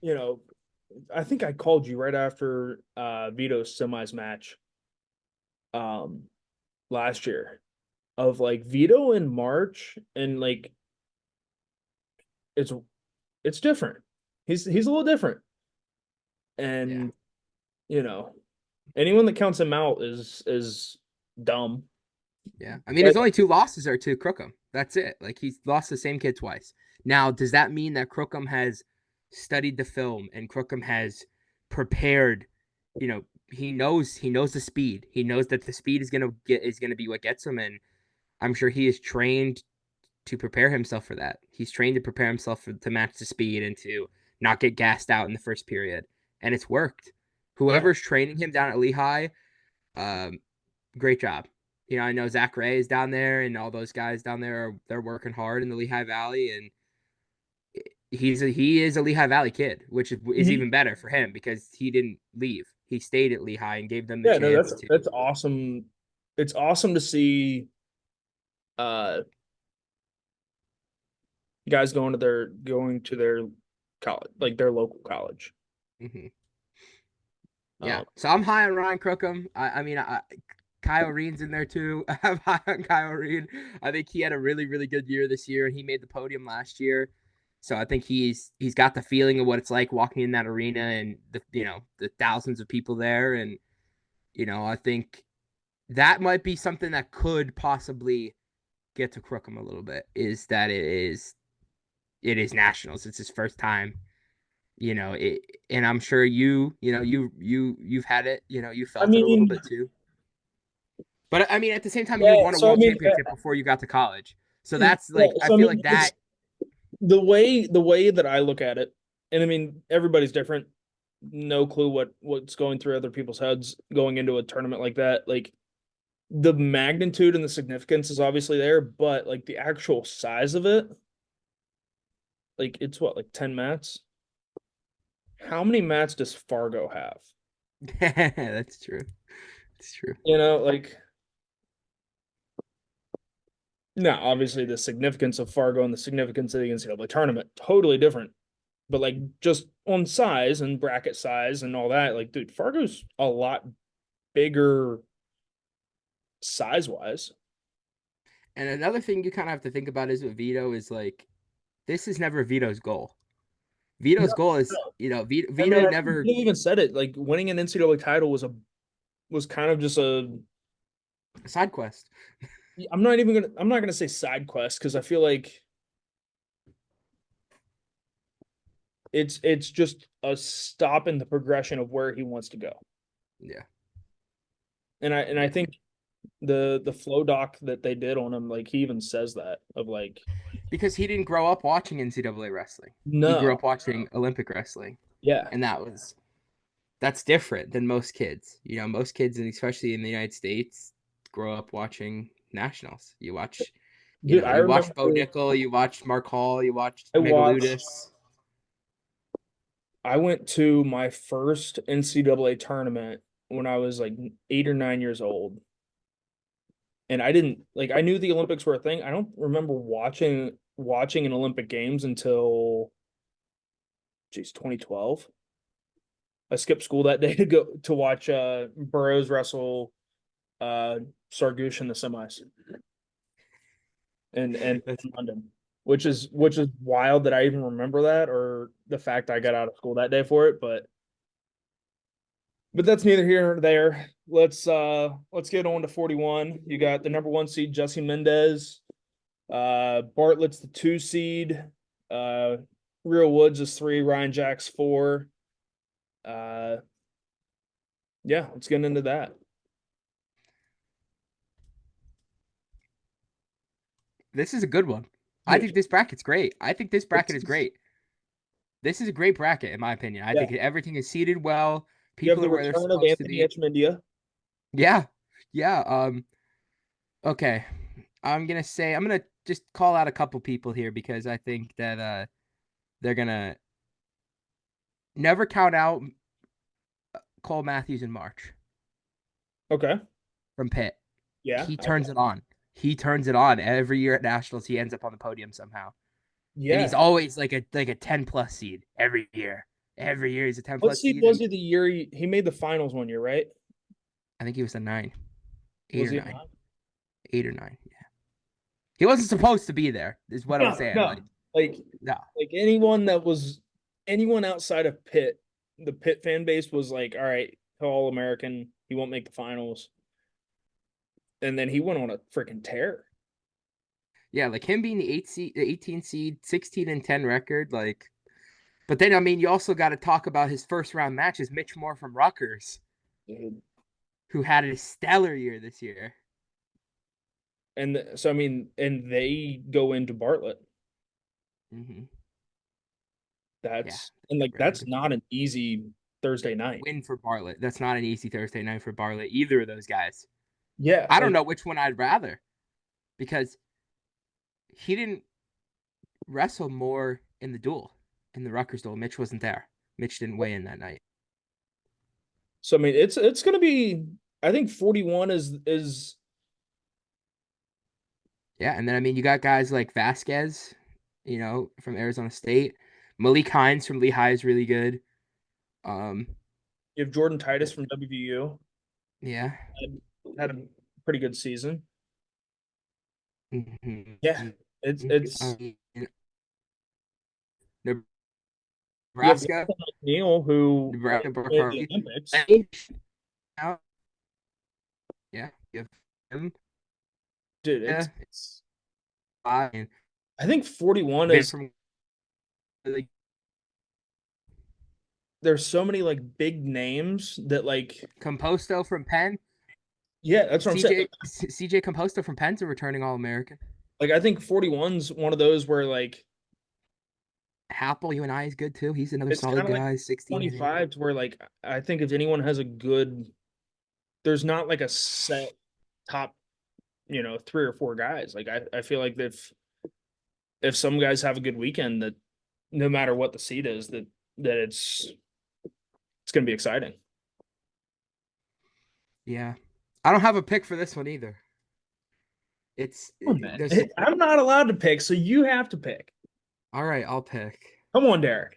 you know, I think I called you right after Vito's semis match um last year of like Vito in March and like it's it's different. He's a little different. Yeah. And you know, anyone that counts him out is dumb. Yeah. I mean, But his only two losses are to Crookham. That's it. Like, he's lost the same kid twice. Now, does that mean that Crookham has studied the film and Crookham has prepared? He knows the speed. He knows that the speed is gonna be what gets him, and I'm sure he is trained to prepare himself for that. He's trained to prepare himself to match the speed and to not get gassed out in the first period, and it's worked. yeah, Whoever's training him down at Lehigh, um, great job. I know Zach Ray is down there, and all those guys down there they're working hard in the Lehigh Valley, and he is a Lehigh Valley kid, which is he, even better for him because he didn't leave. He stayed at Lehigh and gave them the yeah, no, chance to. that's awesome. It's awesome to see uh guys going to their college, like their local college. Mhm. Yeah, Um, so I'm high on Ryan Crookham. I mean, Kyle Reen's in there too. I'm high on Kyle Reen. I think he had a really, really good year this year. He made the podium last year, so I think he's got the feeling of what it's like walking in that arena and the thousands of people there. And I think that might be something that could possibly get to Crookham a little bit. Is that it is nationals. It's his first time. And I'm sure you've had it. You I felt it a little mean, bit too. But I mean, at the same time, you yeah. won a So I world mean, championship before you got to college. So yeah. that's like, I So I feel mean, like that. it's the way that I look at it, and I mean, everybody's different. No clue what's going through other people's heads going into a tournament like that. Like the magnitude and the significance is obviously there, but like the actual size of it, like it's what, like 10 mats? How many mats does Fargo have? That's true. It's true. Like now obviously the significance of Fargo and the significance of the NCAA tournament, totally different. But like just on size and bracket size and all that, like dude, Fargo's a lot bigger size wise. And another thing you kind of have to think about is with Vito is like, this is never Vito's goal. No, Vito's goal is, no. I mean, Vito I think never you even said it. Like winning an NCAA title was kind of just a. side quest. I'm not gonna say side quest because I feel like it's just a stop in the progression of where he wants to go. Yeah. And I Yeah. think the flow doc that they did on him, like he even says that of like Because he didn't grow up watching NCAA wrestling. He grew no, up watching Olympic wrestling. yeah, And that's different than most kids. Most kids, and especially in the United States, grow up watching nationals. You watch. You Dude, know, I you remember watched Bo Nickel, you watched Mark Hall, you watched I watched Megaludis. I went to my first NCAA tournament when I was like 8 or 9 years old. And I didn't like I knew the Olympics were a thing. I don't remember watching an Olympic Games until 2012. I skipped school that day to go to watch Burroughs wrestle uh Sargush in the semis That's in London. Which is wild that I even remember that or the fact I got out of school that day for it, but that's neither here nor there. Let's get on to 41. You got the number 1 seed Jesse Mendez. Bartlett's the 2 seed. Uh Real Woods is 3, Ryan Jack's 4. Uh yeah, let's get into that. this is a good one. I think this bracket's great. I think this bracket is great. This is a great bracket in my opinion. I Yeah. think everything is seated well. You have People the are where they're return of supposed to Anthony be. Etchemendia. Yeah. Yeah. Okay. I'm gonna just call out a couple people here because I think that they're gonna never count out Cole Matthews in March Okay. from Pitt. Yeah. He turns it on. He turns it on every year at nationals. He ends up on the podium somehow, and he's Yeah. always like a 10+ seed every year. Every year he's a 10 What plus seed seed, was and he the year he made the finals one year, right? I think he was a 9, eight Was or he? nine, 8 or 9. Yeah, he wasn't supposed to be there. Is what I'm No, saying. no. Like Like no, like anyone outside of Pitt, the Pitt fan base was like, all right, All American, he won't make the finals. And then he went on a freaking tear. yeah, like him being the 18 seed, 16-10 record, like. But then I mean, you also got to talk about his first round matches. Mitch Moore from Rutgers, Dude. who had a stellar year this year. And so I mean, and they go into Bartlett. Hmm. Yeah, That's and like really that's good not an easy Thursday night. win for Bartlett. That's not an easy Thursday night for Bartlett. Either of those guys. Yeah, I don't like know which one I'd rather because he didn't wrestle more in the duel, in the Rutgers duel. Mitch wasn't there. Mitch didn't weigh in that night. so I mean it's gonna be I think 41 is Yeah, and then I mean you got guys like Vasquez, from Arizona State. Malik Hines from Lehigh is really good. Um, you have Jordan Titus from WVU yeah. had a pretty good season. Yeah, Mhm. it's I mean, you have Nebraska, Neal who Nebraska, made the Burkhardt. Olympics. Yeah, you have him. Dude, Yeah, it's and I think 41 Van is from like there's so many like big names that like Composto from Penn. yeah, that's what I'm saying. CJ Composto from Penn's a returning All American. Like I think 41's one of those where like Happel, you and I is good too. He's another it's solid kind of like guy. 16 and 8. 25 to where like I think if anyone has a good there's not like a set top, 3 or 4 guys. Like I feel like if some guys have a good weekend that no matter what the seed is that it's gonna be exciting. Yeah, I don't have a pick for this one either. It's Come on, man. there's some. I'm not allowed to pick, so you have to pick. All right, I'll pick Come on, Derek.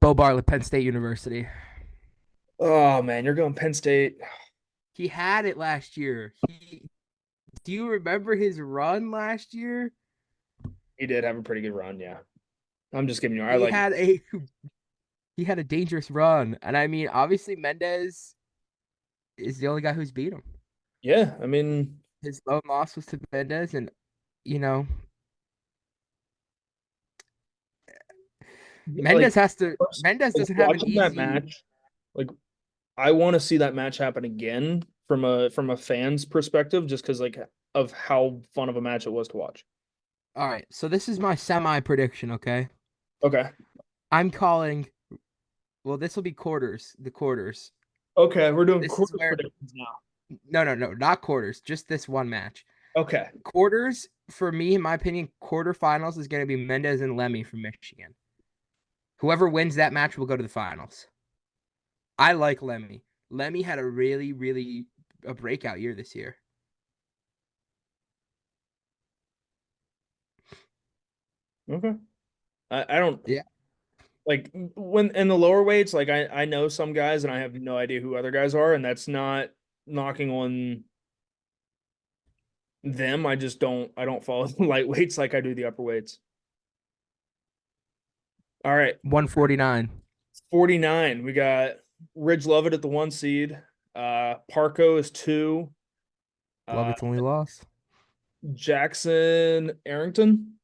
Bo Bartlett, Penn State University. Oh man, you're going Penn State. He had it last year. Do you remember his run last year? He did have a pretty good run, yeah. I'm just giving you. I He like. had a he had a dangerous run, and I mean, obviously Mendez is the only guy who's beat him. Yeah, I mean, His lone loss was to Mendez, and you know like Mendez like doesn't have an watching that easy. match. Like, I want to see that match happen again from a fan's perspective, just because like of how fun of a match it was to watch. All right, so this is my semi prediction. Okay, Okay. I'm calling. Well, this will be quarters. The quarters. Okay, we're doing This is quarter where predictions now. no, not quarters. Just this one match. Okay. Quarters, for me, in my opinion, quarterfinals is going to be Mendez and Lemmy from Michigan. Whoever wins that match will go to the finals. I like Lemmy. Lemmy had a really, really a breakout year this year. Okay. I don't Yeah. like when in the lower weights, like I know some guys and I have no idea who other guys are, and that's not knocking on them. I don't follow the lightweights like I do the upper weights. All right. 149. 49. We got Ridge Lovett at the 1 seed. Parco is 2. Love Uh its only loss. Jackson Arrington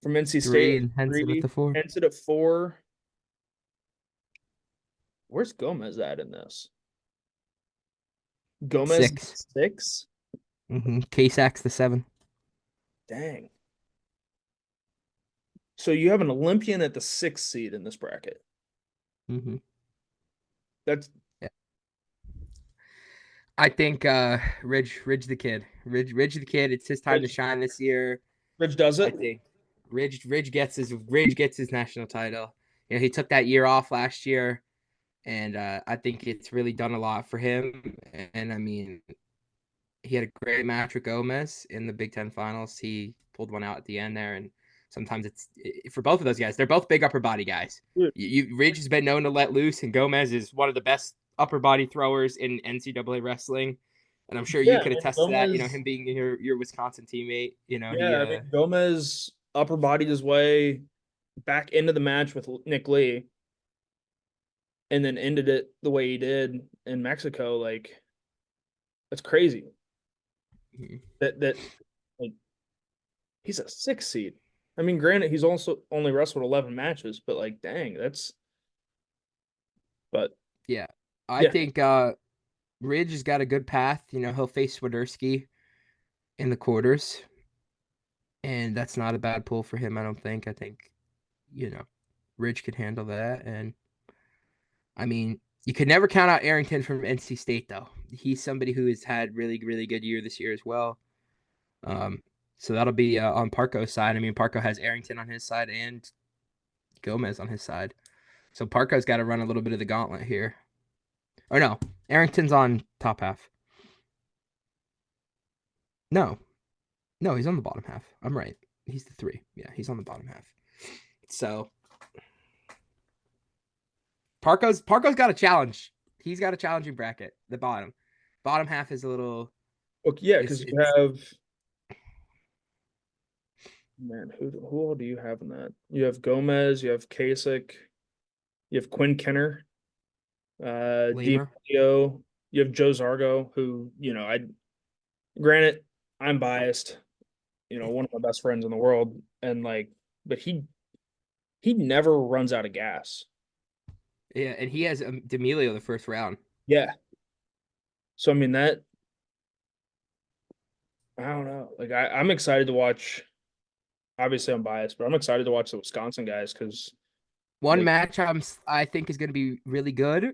from NC State 3 at and Henson at 3. the 4. Henson at 4. Where's Gomez at in this? Gomez 6. 6? K-Sax the 7. Dang. So you have an Olympian at the 6th seed in this bracket. Mm-hmm. That's Yeah. I think Ridge the kid. Ridge the kid, it's his time to Ridge. shine this year. Ridge does I it. think Ridge gets his national title. You know, he took that year off last year, and I think it's really done a lot for him. And I mean, he had a great match with Gomez in the Big Ten finals. He pulled one out at the end there, and sometimes it's for both of those guys. They're both big upper body guys. Dude, Ridge has been known to let loose, and Gomez is one of the best upper body throwers in NCAA wrestling. And I'm sure you yeah, I could mean attest to that. You know, Gomez. him being your Wisconsin teammate. You know, Yeah, I mean Gomez upper bodied his way back into the match with Nick Lee, and then ended it the way he did in Mexico. Like that's crazy. That like he's a 6th seed. I mean, granted, he's also only wrestled 11 matches, but like, dang, that's but yeah, I yeah. think Ridge has got a good path. You know, he'll face Swiderski in the quarters, and that's not a bad pull for him. I don't think. I think you know, Ridge could handle that. And I mean, you could never count out Arrington from NC State, though. He's somebody who has had really, really good year this year as well. Um, so that'll be on Parco's side. I mean, Parco has Arrington on his side and Gomez on his side. So Parco's got to run a little bit of the gauntlet here. Or no, Arrington's on top half. No, no, he's on the bottom half. I'm right. He's the 3. Yeah, he's on the bottom half. So Parco's got a challenge. He's got a challenging bracket. The bottom half is a little. Okay, yeah, It's because you it's have man, who all do you have in that? You have Gomez, you have Kasich, you have Quinn Kenner, Lamer. DiMaggio, you have Joe Zargo, who, I granted, I'm biased, one of my best friends in the world, and like, but he never runs out of gas. Yeah, and he has D'Amelio the first round. Yeah. So I mean that I don't know. Like I'm excited to watch. Obviously, I'm biased, but I'm excited to watch the Wisconsin guys because One like match I think is going to be really good.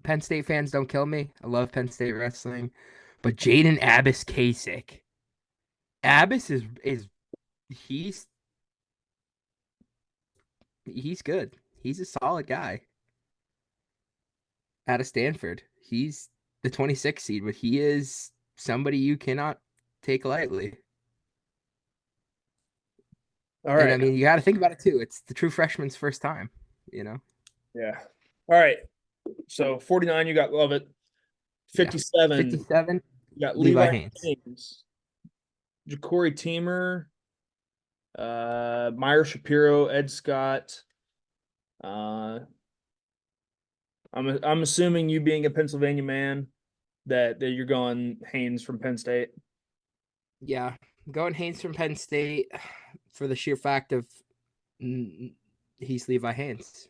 Penn State fans don't kill me. I love Penn State wrestling, but Jaden Abbas Kasich. Abbas is he's he's good. He's a solid guy out of Stanford. He's the 26 seed, but he is somebody you cannot take lightly. all And I right. mean, you got to think about it too. It's the true freshman's first time, you know? Yeah. All right. So 49, you got Lovett. Yeah. 57, 57, you got Levi Levi Haynes. Haynes, Ja'Cory Teamer, Meyer Shapiro, Ed Scott. Uh, I'm assuming you being a Pennsylvania man that you're going Haynes from Penn State. Yeah. Going Haynes from Penn State for the sheer fact of he's Levi Haynes.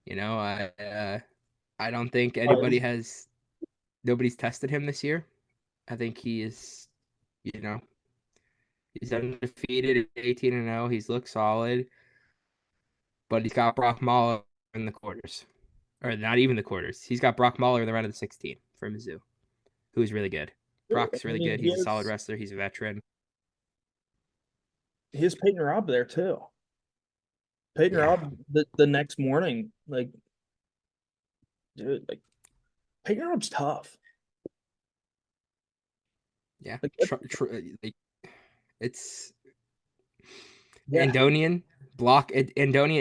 You know, I don't think Oh, nobody's tested him this year. I think he is, you know, he's undefeated at 18-0. He's looked solid, but he's got Brock Mahler in the quarters, or not even the quarters. He's got Brock Mahler in the round of the 16 for Mizzou, who is really good. Brock's I really mean, good. He's a solid wrestler. He's a veteran. he has Peyton Robb there too. Peyton Yeah, Robb the next morning, like, dude, like Peyton Robb's tough. yeah. Like, Like it's yeah, Andonian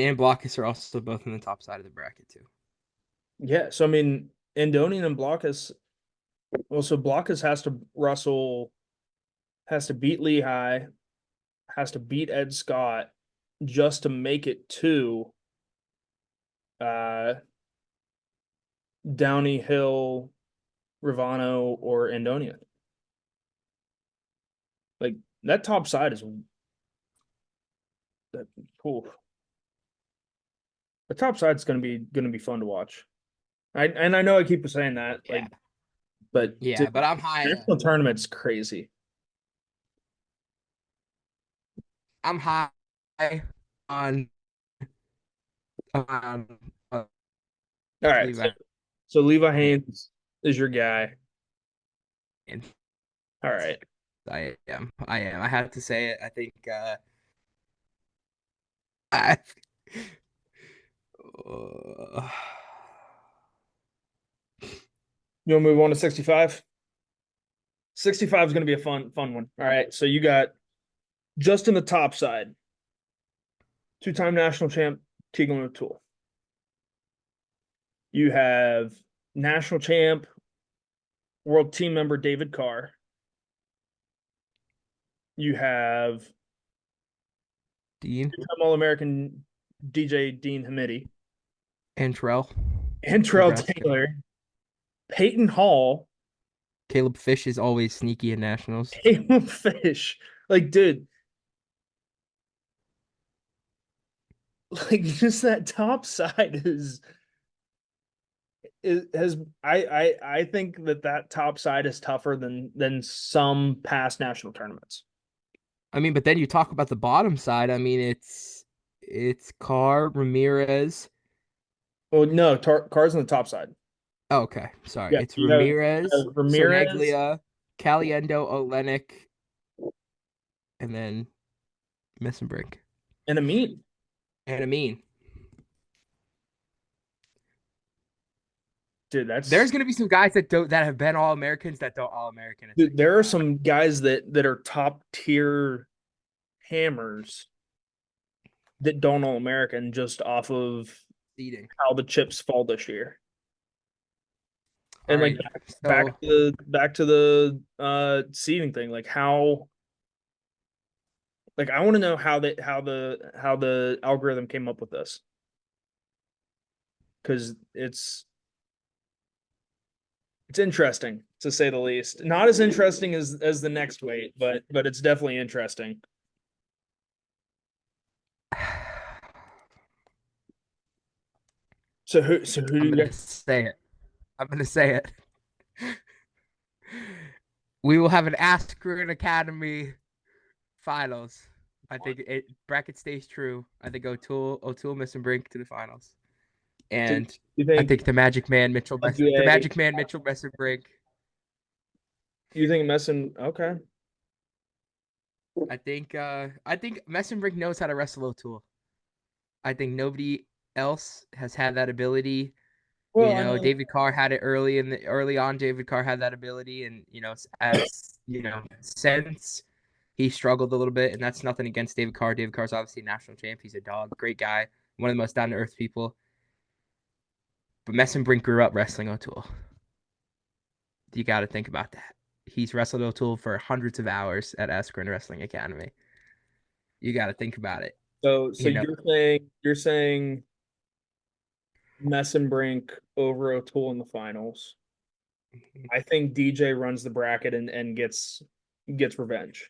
and Blockus are also both in the top side of the bracket too. yeah. So I mean, Andonian and Blockus. Well, so Blockus has to wrestle, has to beat Lehigh, has to beat Ed Scott just to make it to uh Downey Hill, Ravano, or Andonia. Like that top side is that cool. The top side's gonna be fun to watch. I know I keep saying that, Yeah, like, but yeah. dude, But I'm high. national tournament's crazy. I'm high on on All right, Levi. so Levi Haynes is your guy. And All right. I am. I am. I have to say it. I think I uh, You want to move on to 65? 65 is going to be a fun one. All right. So you got just in the top side, two-time national champ Tegan O'Toole. You have national champ world team member David Carr. You have Dean two-time All-American DJ Dean Hamidi and Terrell, and Terrell Nebraska. Taylor, Peyton Hall, Caleb Fish is always sneaky in nationals. Caleb Fish. Like, dude, like just that top side is has I think that top side is tougher than some past national tournaments. I mean, but then you talk about the bottom side. I mean, it's Carr, Ramirez. Well, no, Carr's on the top side. Oh, okay, sorry. Yeah, It's you Ramirez, have Ramirez Soneglia, Caliendo, Olenek, and then Messenbrink and Amin. and Amin. Dude, There's gonna be some guys that have been All Americans that don't All American at there are 65. some guys that are top tier hammers that don't all American just off of Seeding. how the chips fall this year. All And like right, so back to the seeding thing, like how, like I want to know how the algorithm came up with this, because it's interesting to say the least. Not as interesting as the next weight, but it's definitely interesting. So who do I'm you gonna get? say it. I'm gonna say it. We will have an Askren Academy finals. I think bracket stays true. I think O'Toole, Messenbrink to the finals, So and you I think think the LGA? Magic Man Mitchell Messenbrink. You think Messin? Okay. I think Messenbrink knows how to wrestle O'Toole. I think nobody else has had that ability. Well, I mean, David Carr had it early on. David Carr had that ability, and as since he struggled a little bit, and that's nothing against David Carr. David Carr's obviously a national champ. He's a dog, great guy, one of the most down to earth people. But Messenbrink grew up wrestling O'Toole. You got to think about that. He's wrestled O'Toole for hundreds of hours at Askren Wrestling Academy. You got to think about it. so You know, you're saying Messenbrink over O'Toole in the finals. I think DJ runs the bracket and gets revenge.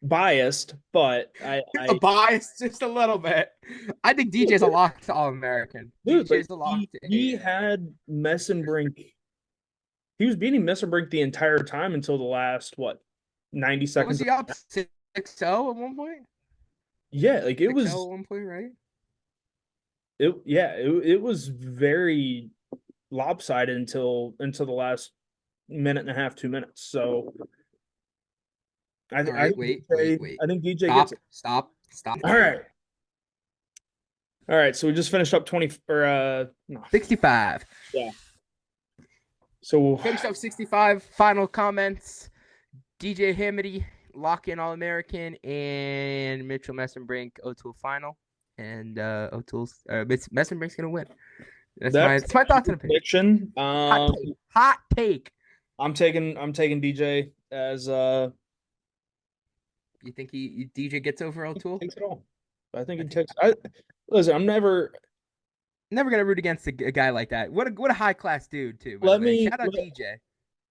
Biased, but a I bias just a little bit. I think DJ's a lock to All American. dude, like DJ's a lock he to he had Messenbrink. He was beating Messenbrink the entire time until the last what 90 What was seconds. he up 6-0 at one point? Yeah, like it 6-0 was at one point, right? it was very lopsided until the last minute and a half, 2 minutes. So All right, wait, wait, wait. I think DJ gets Stop, it. stop, stop. All right. All right. So we just finished up 20 or no, 65. yeah. So Finished up 65. Final comments. DJ Hamity, lock in All American, and Mitchell Messenbrink, O'Toole final. And O'Toole's Messenbrink's gonna win. That's my thoughts and opinions. prediction. Hot take. Hot take. I'm taking DJ as You think DJ gets over O'Toole? takes it all. I think I he think takes. I listen. I'm never. never gonna root against a guy like that. What a high class dude too. By the Let way, me. shout out DJ.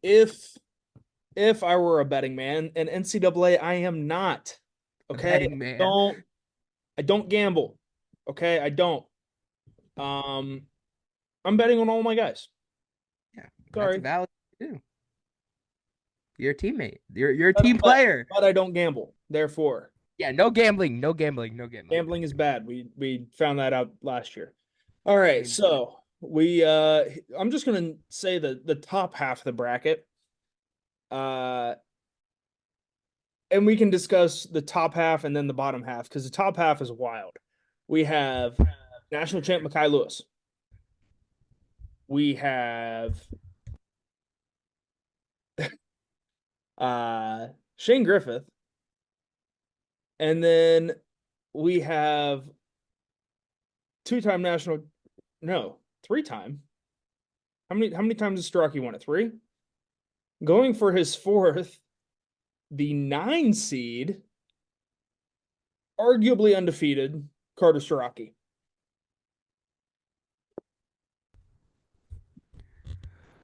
If I were a betting man in NCAA, I am not. A Okay, betting man. I don't gamble. Okay, I don't. Um, I'm betting on all my guys. Yeah, that's a Sorry, valid too. You're a teammate. You're a team player. but I don't gamble. Therefore, Yeah, no gambling, no gambling, no gambling. gambling is bad. We found that out last year. All right, Amen. so we I'm just gonna say the top half of the bracket. Uh, and we can discuss the top half and then the bottom half because the top half is wild. We have national champ Makai Lewis. We have Shane Griffith, and then we have two-time national, no, three-time. How many times has Strachey won it? Three. Going for his fourth, the 9 seed, arguably undefeated, Carter Strachey.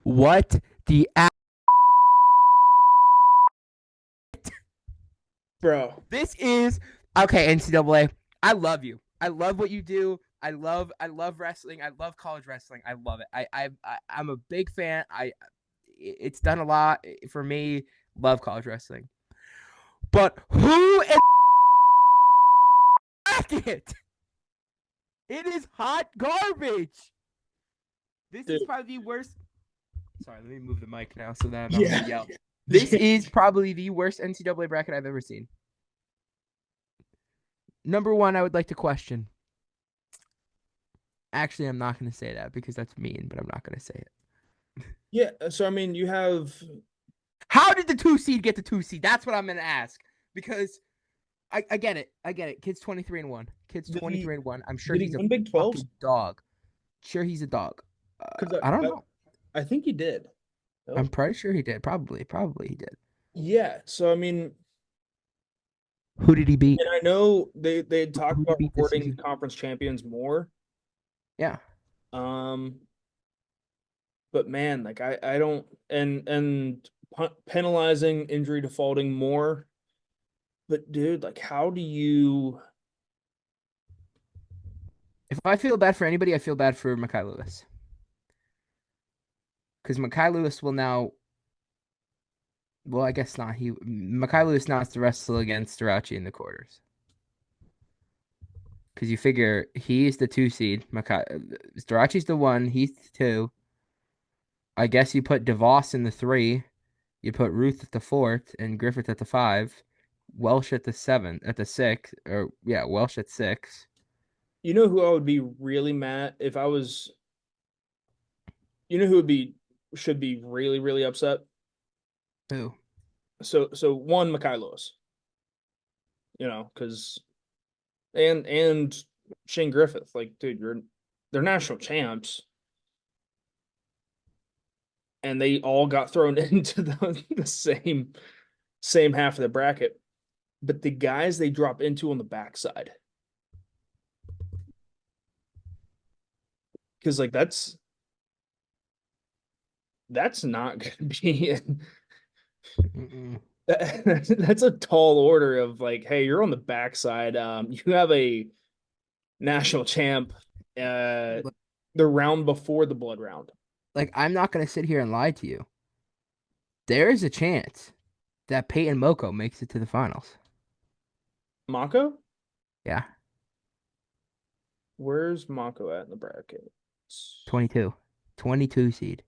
What the Bro. This is okay, NCAA. I love you. I love what you do. I love wrestling. I love college wrestling. I love it. I'm a big fan. It's done a lot for me. Love college wrestling. But who in bracket? It is hot garbage. This Dude. is probably the worst. Sorry, let me move the mic now so that I'm not Yeah. gonna yell. This is probably the worst NCAA bracket I've ever seen. Number one, I would like to question. Actually, I'm not going to say that because that's mean, but I'm not going to say it. Yeah, so I mean, you have How did the 2 seed get the 2 seed? That's what I'm going to ask because I get it. I get it. Kid's 23-1. Kid's did he 23-1. I'm sure did he he's a win Big 12? fucking dog. Sure, he's a dog. Because I don't know. I think he did. I'm No. pretty sure he did. Probably he did. Yeah, so I mean, Who did he beat? and I know they had talked Who did about he beat this rewarding season? conference champions more. Yeah. Um, but man, like I don't and penalizing injury defaulting more. But dude, like how do you If I feel bad for anybody, I feel bad for Makai Lewis. Because Makai Lewis will now. Well, I guess not. Makai Lewis now has to wrestle against Strachey in the quarters. Because you figure he's the 2 seed. Strachey's the 1. He's the 2. I guess you put DeVos in the 3. You put Ruth at the 4th and Griffith at the 5. Welsh at the 7th, at the 6th, or yeah, Welsh at 6. you know who I would be really mad if I was you know who would be should be really, really upset? Who? So one Makai Lewis, because and Shane Griffith, like, dude, they're national champs, and they all got thrown into the same half of the bracket. But the guys they drop into on the backside, because like that's not going to be Mm-mm. that's a tall order of like, hey, you're on the backside. You have a national champ, the round before the blood round. Like, I'm not going to sit here and lie to you. There is a chance that Peyton Moko makes it to the finals. Mako? Yeah, Where's Mako at in the bracket? 22. 22 seed.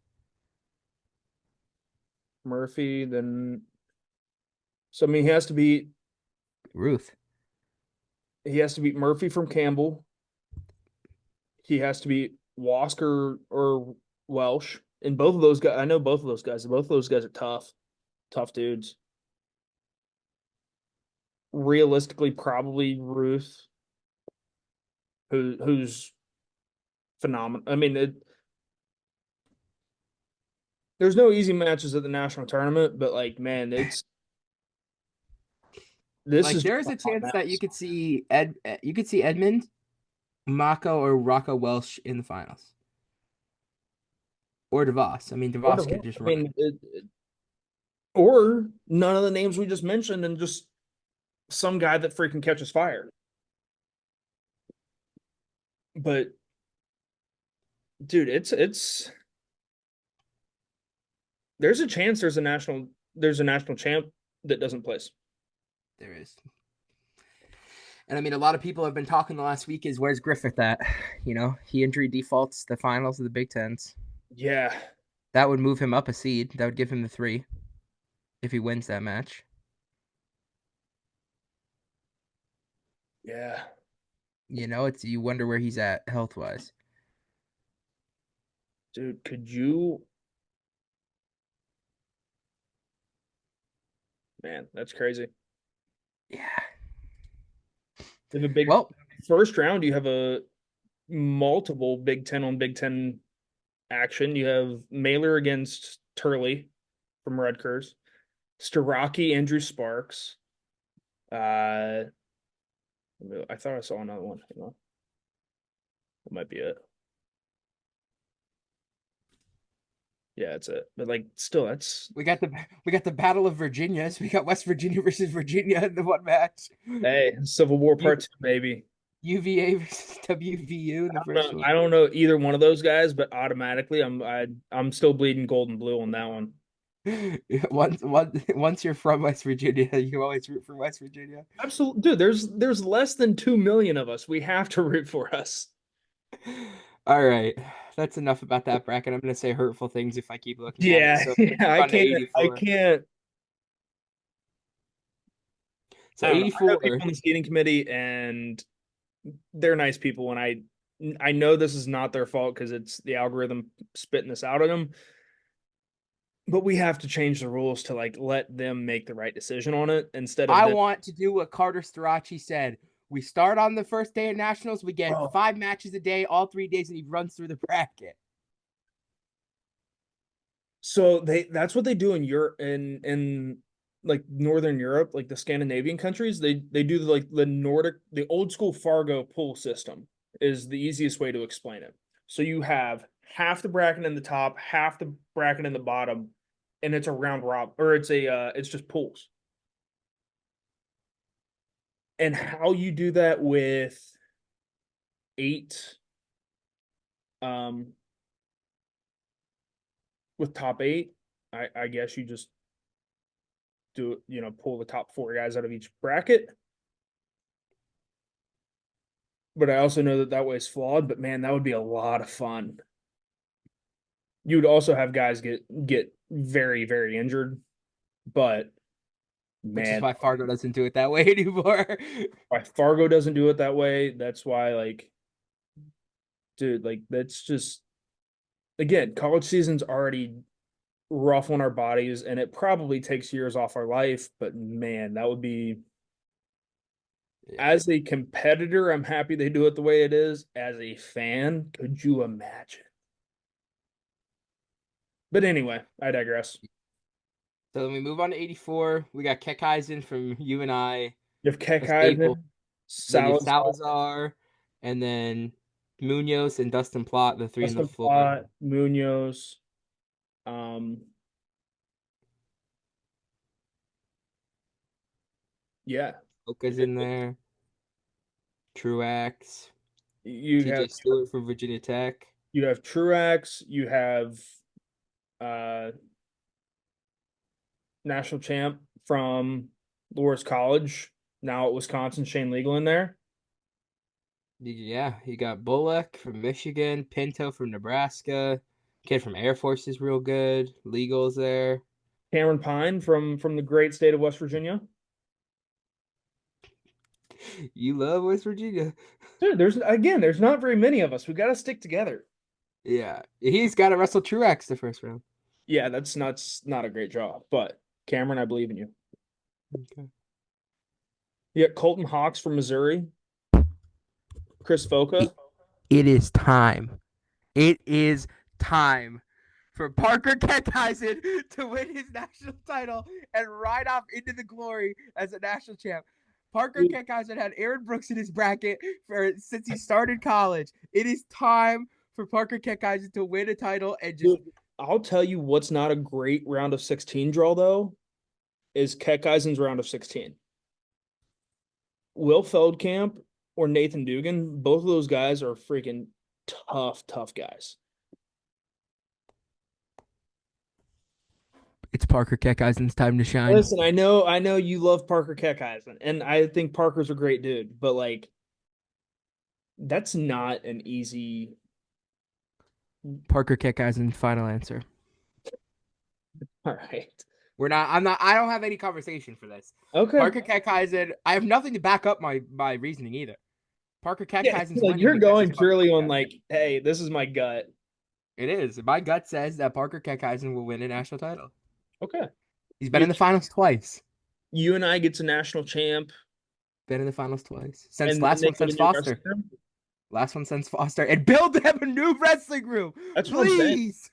Murphy, then so I mean Ruth. he has to beat Murphy from Campbell. He has to beat Wasker or Welsh. And both of those guys, I know both of those guys. Both of those guys are tough, tough dudes. Realistically, probably Ruth, who's phenomenal. I mean, there's no easy matches at the national tournament, but like, man, this Like is there's a chance that you could see Edmund, Mako, or Rocco Welsh in the finals. Or DeVos. I mean, DeVos could just I run it. mean, or none of the names we just mentioned, and just some guy that freaking catches fire. But dude, it's there's a chance there's a national champ that doesn't place. There is. And I mean, a lot of people have been talking the last week is where's Griffith at? You know, he injury defaults the finals of the Big Tens. Yeah, That would move him up a seed. That would give him the 3 if he wins that match. yeah, You know, it's you wonder where he's at health wise. dude. Could you, man? That's crazy. Yeah. You have a big Well, first round. You have a multiple Big Ten on Big Ten action. You have Mailer against Turley from Rutgers, Starocki, Andrew Sparks. Uh, I thought I saw another one. Hang on. That might be it. Yeah, that's it. But like, still, that's we got the Battle of Virginias. We got West Virginia versus Virginia in the one match. hey, Civil War U, Part Two, baby. UVA versus WVU in the first one. I don't know either one of those guys, but automatically, I'm still bleeding gold and blue on that one. Once you're from West Virginia, you always root for West Virginia. Absolutely, dude. There's less than 2 million of us. We have to root for us. All right, that's enough about that bracket. I'm gonna say hurtful things if I keep looking at it. Yeah, So yeah. move on to I 84. can't. So I don't know. I know 84. people on the skating committee, and they're nice people. And I know this is not their fault because it's the algorithm spitting this out at them. But we have to change the rules to like let them make the right decision on it instead of I them. want to do what Carter Starachi said. We start on the first day of nationals. We get Oh, 5 matches a day, all 3 days, and he runs through the bracket. so that's what they do in Europe in like Northern Europe, like the Scandinavian countries. They do like the Nordic, the old school Fargo pool system is the easiest way to explain it. So you have half the bracket in the top, half the bracket in the bottom, and it's a round rob or it's just pools. And how you do that with eight um with top eight, I guess you just do pull the top four guys out of each bracket. But I also know that that way is flawed. But man, that would be a lot of fun. You would also have guys get very very injured, but Which is man, why Fargo doesn't do it that way anymore. why Fargo doesn't do it that way? That's why, like, dude, like that's just again, college season's already rough on our bodies, and it probably takes years off our life. But man, that would be Yeah. as a competitor, I'm happy they do it the way it is. As a fan, could you imagine? But anyway, I digress. So then we move on to 84. We got Kekheisen from UNI, You have a staple. Kekheisen, Then you have Salazar, Salazar, and then Munoz and Dustin Plott, the 3 on the Justin floor. Plott, Munoz. Um, yeah, Oka's in there. Truax, you have TJ Stewart from Virginia Tech. Truax, you have uh national champ from Loras College, now at Wisconsin, Shane Legal in there. Yeah, you got Bullock from Michigan, Pinto from Nebraska. Kid from Air Force is real good. Legal's there. Cameron Pine from the great state of West Virginia. You love West Virginia. Dude, there's not very many of us. We got to stick together. Yeah, he's got to wrestle Truax the first round. Yeah, that's not a great draw, but Cameron, I believe in you. Okay. You got Colton Hawks from Missouri, Chris It, Foca. it is time. It is time for Parker Keckheisen to win his national title and ride off into the glory as a national champ. Parker Dude, Keckheisen had Aaron Brooks in his bracket since he started college. It is time for Parker Keckheisen to win a title and just dude, I'll tell you what's not a great round of 16 draw though is Keckeisen's round of 16. Will Feldkamp or Nathan Dugan, both of those guys are freaking tough guys. it's Parker Keckheisen's time to shine. Listen, I know you love Parker Keckheisen, and I think Parker's a great dude, but like that's not an easy. Parker Keckheisen's final answer. All right. We're not. I'm not. I don't have any conversation for this. Okay. Parker Keckhisen. I have nothing to back up my reasoning either. Parker Yeah, Keckheisen's like winning you're because he's going Parker purely on Keckheisen. like, hey, this is my gut. It is. My gut says that Parker Keckheisen will win a national title. Okay. He's been You, in the finals twice. you and I gets a national champ, Been in the finals twice. Since and then last they one get a since new wrestler. Foster. Last one since Foster. And build them a new wrestling room. That's what I'm saying. Please.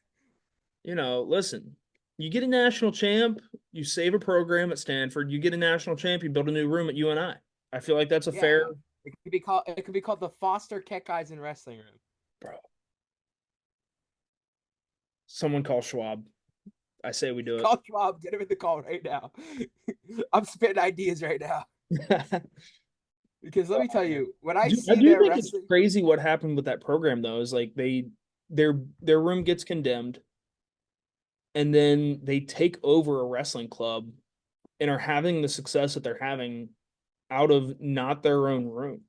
Listen, you get a national champ, you save a program at Stanford, you get a national champ, you build a new room at UNI. I feel like that's a Yeah. fair. It could be called the Foster Keckheisen Wrestling Room. Bro. Someone call Schwab. I say we do Call Schwab. Get him in the call right now. I'm spitting ideas right now. it. Because let me tell you, when I I see do their think it's wrestling, crazy what happened with that program though. Is like their room gets condemned, and then they take over a wrestling club and are having the success that they're having out of not their own room.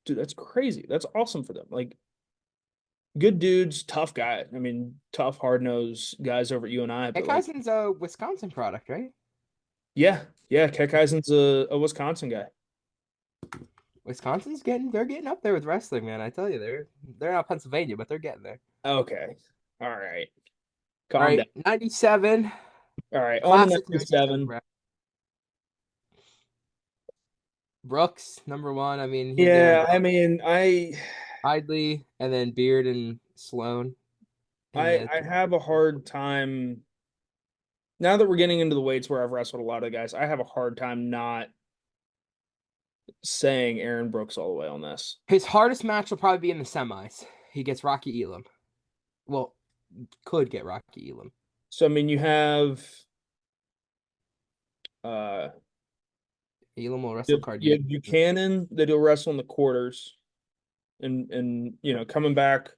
Dude, that's crazy. That's awesome for them. Like good dudes, tough guy. I mean, tough, hard nosed guys over at UNI. But like, Keckheisen's a Wisconsin product, right? yeah, Keckheisen's a Wisconsin guy. Wisconsin's they're getting up there with wrestling, man. I tell you, they're not Pennsylvania, but they're getting there. Okay, all right, All calm down. right, 97, All right, on to classic 97. 97. Brooks, number one. I mean, he's Aaron Yeah, I Brooks, mean, Idley, and then Beard and Sloan in I the I have a hard time now that we're getting into the weights where I've wrestled a lot of guys. I have a hard time not saying Aaron Brooks all the way on this. His hardest match will probably be in the semis. He gets Rocky Elam. Well, could get Rocky Elam. So I mean, you have uh Elam will you wrestle have, you Cardinas. have Buchanan that he'll wrestle in the quarters, and coming back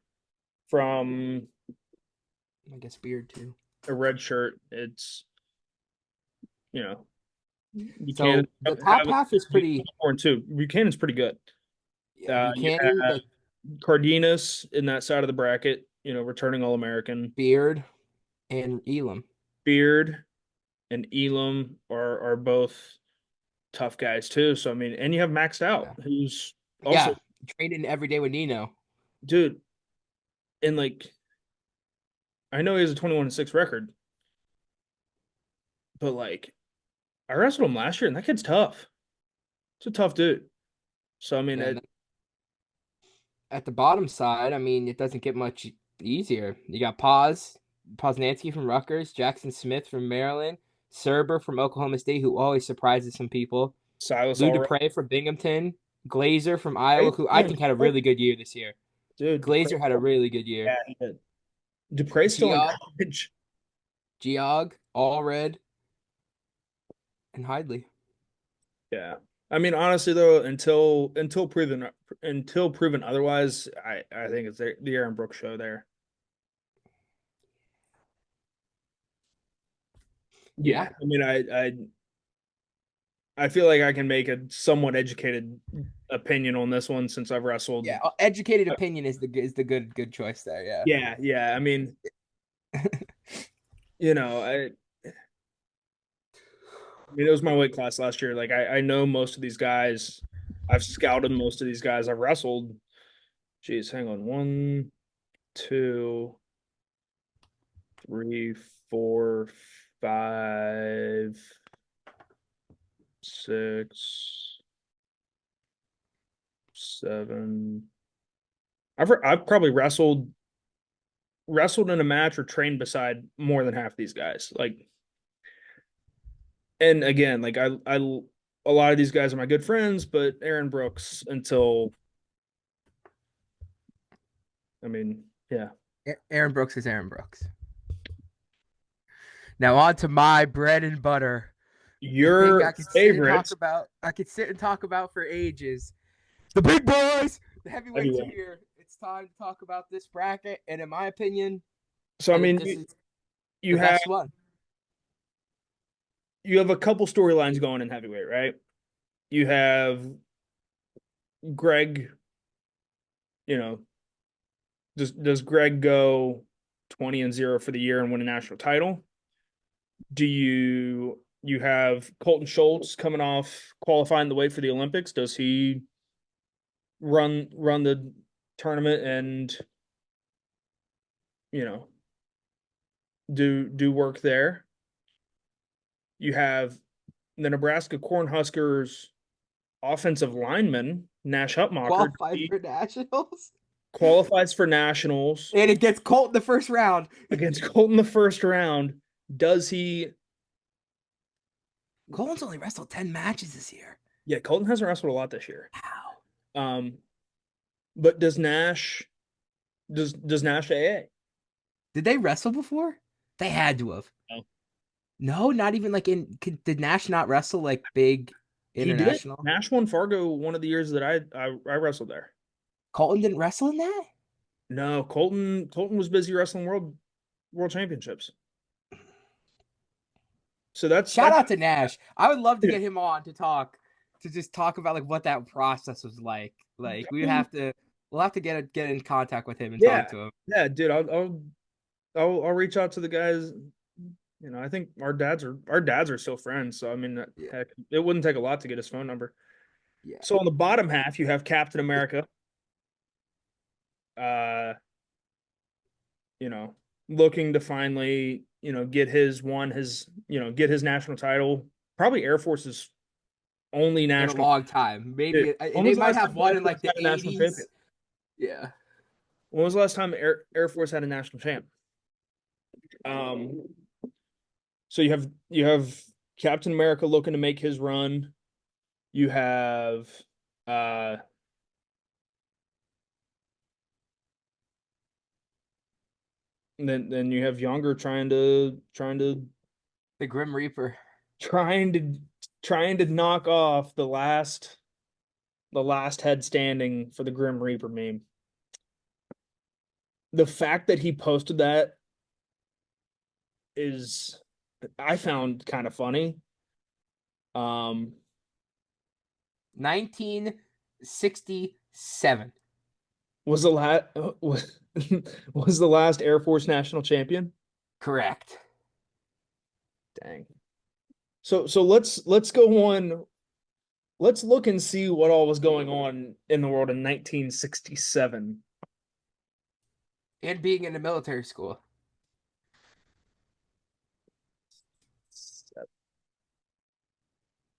from I guess Beard too. a red shirt, it's you know Buchanan So the top have half is pretty. four and two. Buchanan's pretty good. Yeah, You Buchanan, have like Cardenas in that side of the bracket, returning All American. Beard, and Elam. Beard and Elam are both tough guys too. So I mean, and you have Maxed Out, Yeah, who's also yeah. Training every day with Nino. dude, and like I know he has a 21-6 record, but like I wrestled him last year, and that kid's tough. It's a tough dude. So I mean, Yeah, at the bottom side, I mean, it doesn't get much easier. You got Poznansky from Rutgers, Jackson Smith from Maryland, Serber from Oklahoma State, who always surprises some people, Silas Lou Allred, Dupre from Binghamton, Glazer from Iowa, who I think had a really good year this year. dude, Dupre, Glazer had a really good year. yeah, he did. Dupre's still in Geog, college. Geog, Allred, and Hidley. Yeah. I mean, honestly though, until proven otherwise, I think it's the Aaron Brooks show there. Yeah, Yeah. I mean, I feel like I can make a somewhat educated opinion on this one since I've wrestled. yeah. Educated opinion is the good choice there. Yeah. Yeah, yeah. I mean, you know, I mean, it was my weight class last year. Like I know most of these guys. I've scouted most of these guys. I've wrestled. Geez, hang on. One, two, three, four, five, six, seven. I've probably wrestled in a match or trained beside more than half these guys. Like, and again, like I a lot of these guys are my good friends, but Aaron Brooks until I mean, yeah. Aaron Brooks is Aaron Brooks. Now on to my bread and butter. The thing Your I could sit and talk favorite about. I could sit and talk about for ages. The big boys, the heavyweights are heavyweight. here. It's time to talk about this bracket, and in my opinion, So I I think mean, this is you the have best one. you have a couple storylines going in heavyweight, right? You have Greg, you know, does Greg go 20-0 for the year and win a national title? Do you have Colton Schultz coming off qualifying the way for the Olympics? Does he run the tournament and you know do work there? You have the Nebraska Cornhuskers offensive lineman Nash Hutmacher. Qualifies He for nationals, qualifies for nationals and it gets Colt in the first round. against Colton the first round. Does he? Colton's only wrestled 10 matches this year. Yeah, Colton hasn't wrestled a lot this year. Wow. Um, but does Nash AA? Did they wrestle before? They had to have. No. No, not even like did Nash not wrestle like big He did. international? Nash won Fargo one of the years that I wrestled there. Colton didn't wrestle in that? No, Colton was busy wrestling world championships. So Shout out to Nash. I would love to get him on to just talk about like what that process was like. Like we'll have to get in contact with him and talk yeah, to him. yeah, dude. I'll reach out to the guys. You know, I think our dads are still friends. So I mean, Yeah. heck, it wouldn't take a lot to get his phone number. Yeah. So on the bottom half, you have Captain America. Uh, you know, looking to finally, get get his national title. Probably Air Force's only In a national. long time. Dude, Maybe when they was the might last have time one Air in Force like the had a national champion? 80s. Yeah. When was the last time Air Force had a national champ? Um, so you have Captain America looking to make his run. You have uh then you have Younger The Grim Reaper. trying to trying to knock off the last head standing for the Grim Reaper meme. The fact that he posted that is I found kind of funny. Um 1967. was the last was the last Air Force national champion? Correct. Dang. So let's go on. Let's look and see what all was going on in the world in 1967. And being in a military school.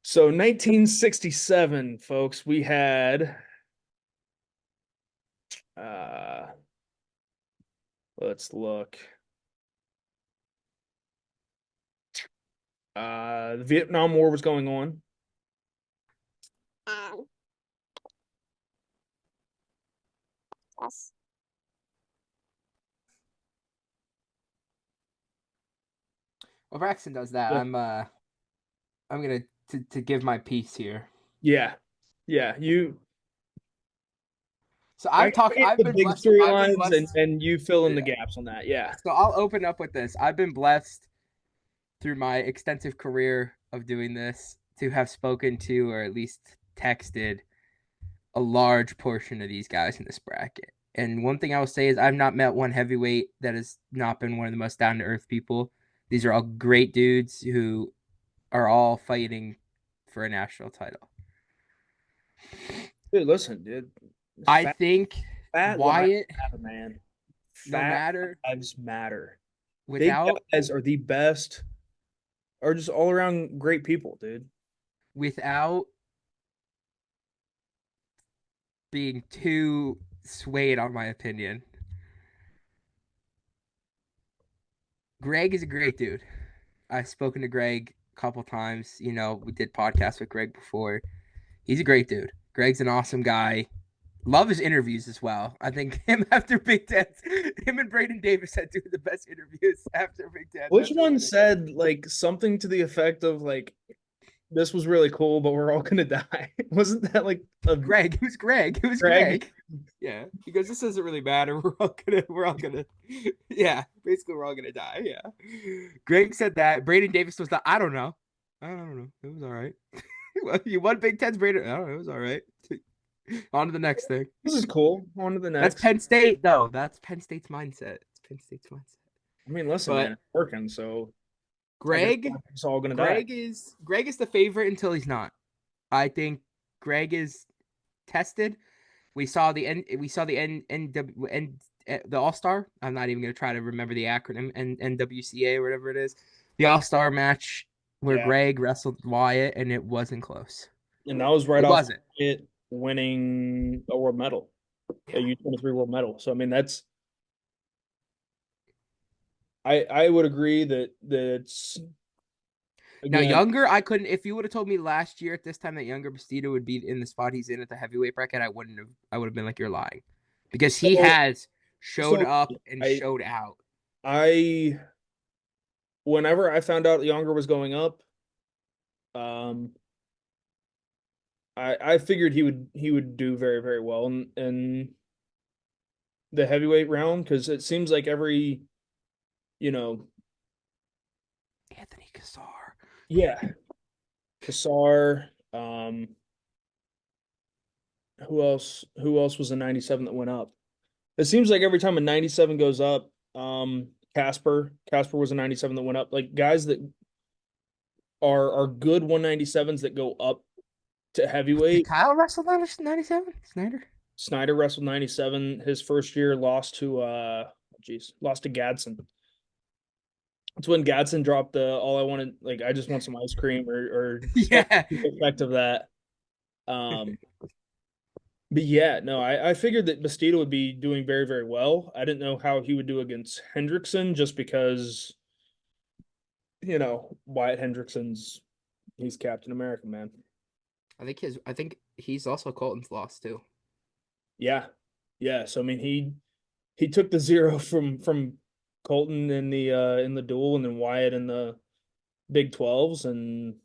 So 1967, folks, we had uh let's look. The Vietnam War was going on. Um, yes. Well, Braxton does that. Yeah. I'm gonna to give my piece here. Yeah. Yeah. So I get I've the been big blessed. I've been storylines and blessed. and you fill in the Yeah. gaps on that. Yeah. So I'll open up with this. I've been blessed through my extensive career of doing this to have spoken to or at least texted a large portion of these guys in this bracket. And one thing I will say is I've not met one heavyweight that has not been one of the most down to earth people These are all great dudes who are all fighting for a national title. Dude, listen, dude. I Fat, think fat lives Wyatt, matter, man. no Fat matter lives matter. Big without guys are the best, are just all around great people, dude. without being too swayed on my opinion. Greg is a great dude. I've spoken to Greg a couple times. You know, we did podcasts with Greg before. He's a great dude. Greg's an awesome guy. Love his interviews as well. I think him after Big Ten, him and Braden Davis had two of the best interviews after Big Ten. Which After one winning. said like something to the effect of like this was really cool, but we're all gonna die? Wasn't that like a Greg. It was Greg. It was Greg? Greg. Yeah, he goes, "This doesn't really matter. We're all gonna, yeah. Basically, we're all gonna die." Yeah. Greg said that. Braden Davis was the, I don't know. I don't know. It was all right. Well, you won Big Ten's Braden. I don't know. It was all right. On to the next thing. This is cool. On to the That's next. Penn State, though. That's Penn State's mindset. It's Penn State's mindset. I mean, listen, man, But it's working, so I guess Greg, it's all gonna die. Greg is the favorite until he's not. I think Greg is tested. The All Star. I'm not even gonna try to remember the acronym NWCA or whatever it is. The All Star match where Yeah, Greg wrestled Wyatt and it wasn't close. and that was right It off wasn't. it winning a world medal, a U23 world medal. So I mean, that's I would agree that it's Now again. Younger, I couldn't. If you would have told me last year at this time that Younger Bastida would be in the spot he's in at the heavyweight bracket, I wouldn't have. I would have been like, you're lying, because he So has showed so up and I showed out. I whenever I found out Younger was going up, um, I figured he would do very very well in the heavyweight round because it seems like every you know Anthony Cassar. yeah Kassar who else was a 97 that went up. It seems like every time a 97 goes up, Casper was a 97 that went up. Like guys that are good 197s that go up to Did heavyweight. Kyle wrestle 97? Snyder? Snyder wrestled 97 his first year, lost to Gadsden. It's when Gadsden dropped the all I wanted, like I just want some ice cream or Yeah. the effect of that. Um, but yeah, no, I figured that Bastida would be doing very, very well. I didn't know how he would do against Hendrickson just because, Wyatt Hendrickson's he's Captain America, man. I think he's also Colton's loss too. Yeah. Yeah. So I mean he took the zero from Colton in the duel and then Wyatt in the Big 12s and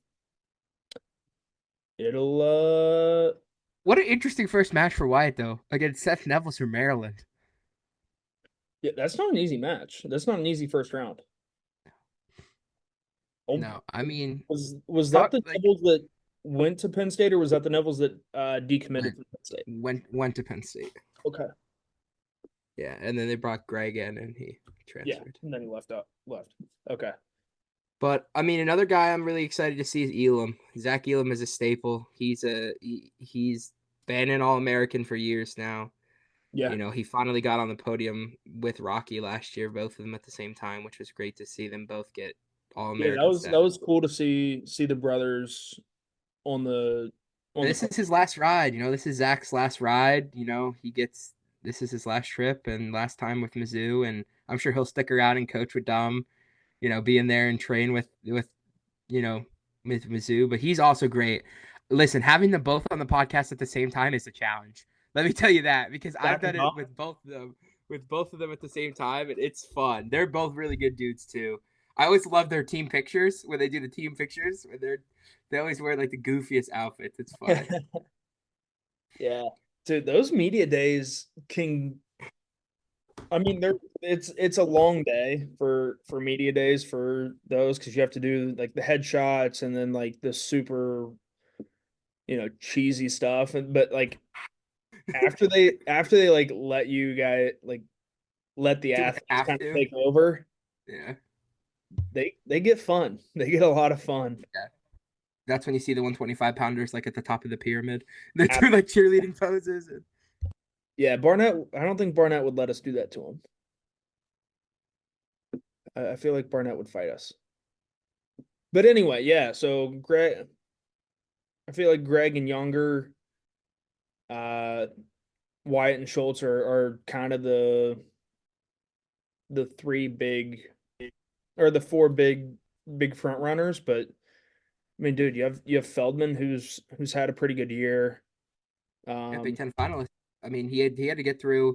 it'll What an interesting first match for Wyatt though, against Seth Neville's from Maryland. yeah, that's not an easy match. That's not an easy first round. Oh, No, I mean, was that talk the like Devils that went to Penn State or was that the Devils that decommitted went from Penn State? went to Penn State. Okay. Yeah, and then they brought Greg in and he Yeah, transferred. and then he left. Okay. But I mean, another guy I'm really excited to see is Elam. Zach Elam is a staple. He's been an All American for years now. Yeah. You know, he finally got on the podium with Rocky last year, both of them at the same time, which was great to see them both get All Yeah, American that status. was cool to see the brothers on the This is his last ride. You know, this is Zach's last ride. You know, this is his last trip and last time with Mizzou, and I'm sure he'll stick around and coach with Dom. You know, be in there and train with you know with Mizzou. But he's also great. Listen, having them both on the podcast at the same time is a challenge. Let me tell you that because I've Zach done and it Dom. with both of them at the same time, and it's fun. They're both really good dudes too. I always love their team pictures when they do the team pictures where they always wear like the goofiest outfits. It's funny. Yeah. Dude, those media days can I mean it's a long day for media days for those because you have to do like the headshots and then like the super cheesy stuff but like after they like let you guys like let the Do what they athletes have kind of to. take over. Yeah. they get fun. They get a lot of fun. Yeah. That's when you see the 125 pounders like at the top of the pyramid. They're Ab- doing like cheerleading poses. And... Yeah, Barnett. I don't think Barnett would let us do that to him. I feel like Barnett would fight us. But anyway, yeah. So Greg, I feel like Greg and Younger, uh, Wyatt and Schultz are kind of the three big or the four big front runners. But I mean, dude, you have Feldman who's had a pretty good year. Yeah, Big Um, Ten finalist. I mean, he had to get through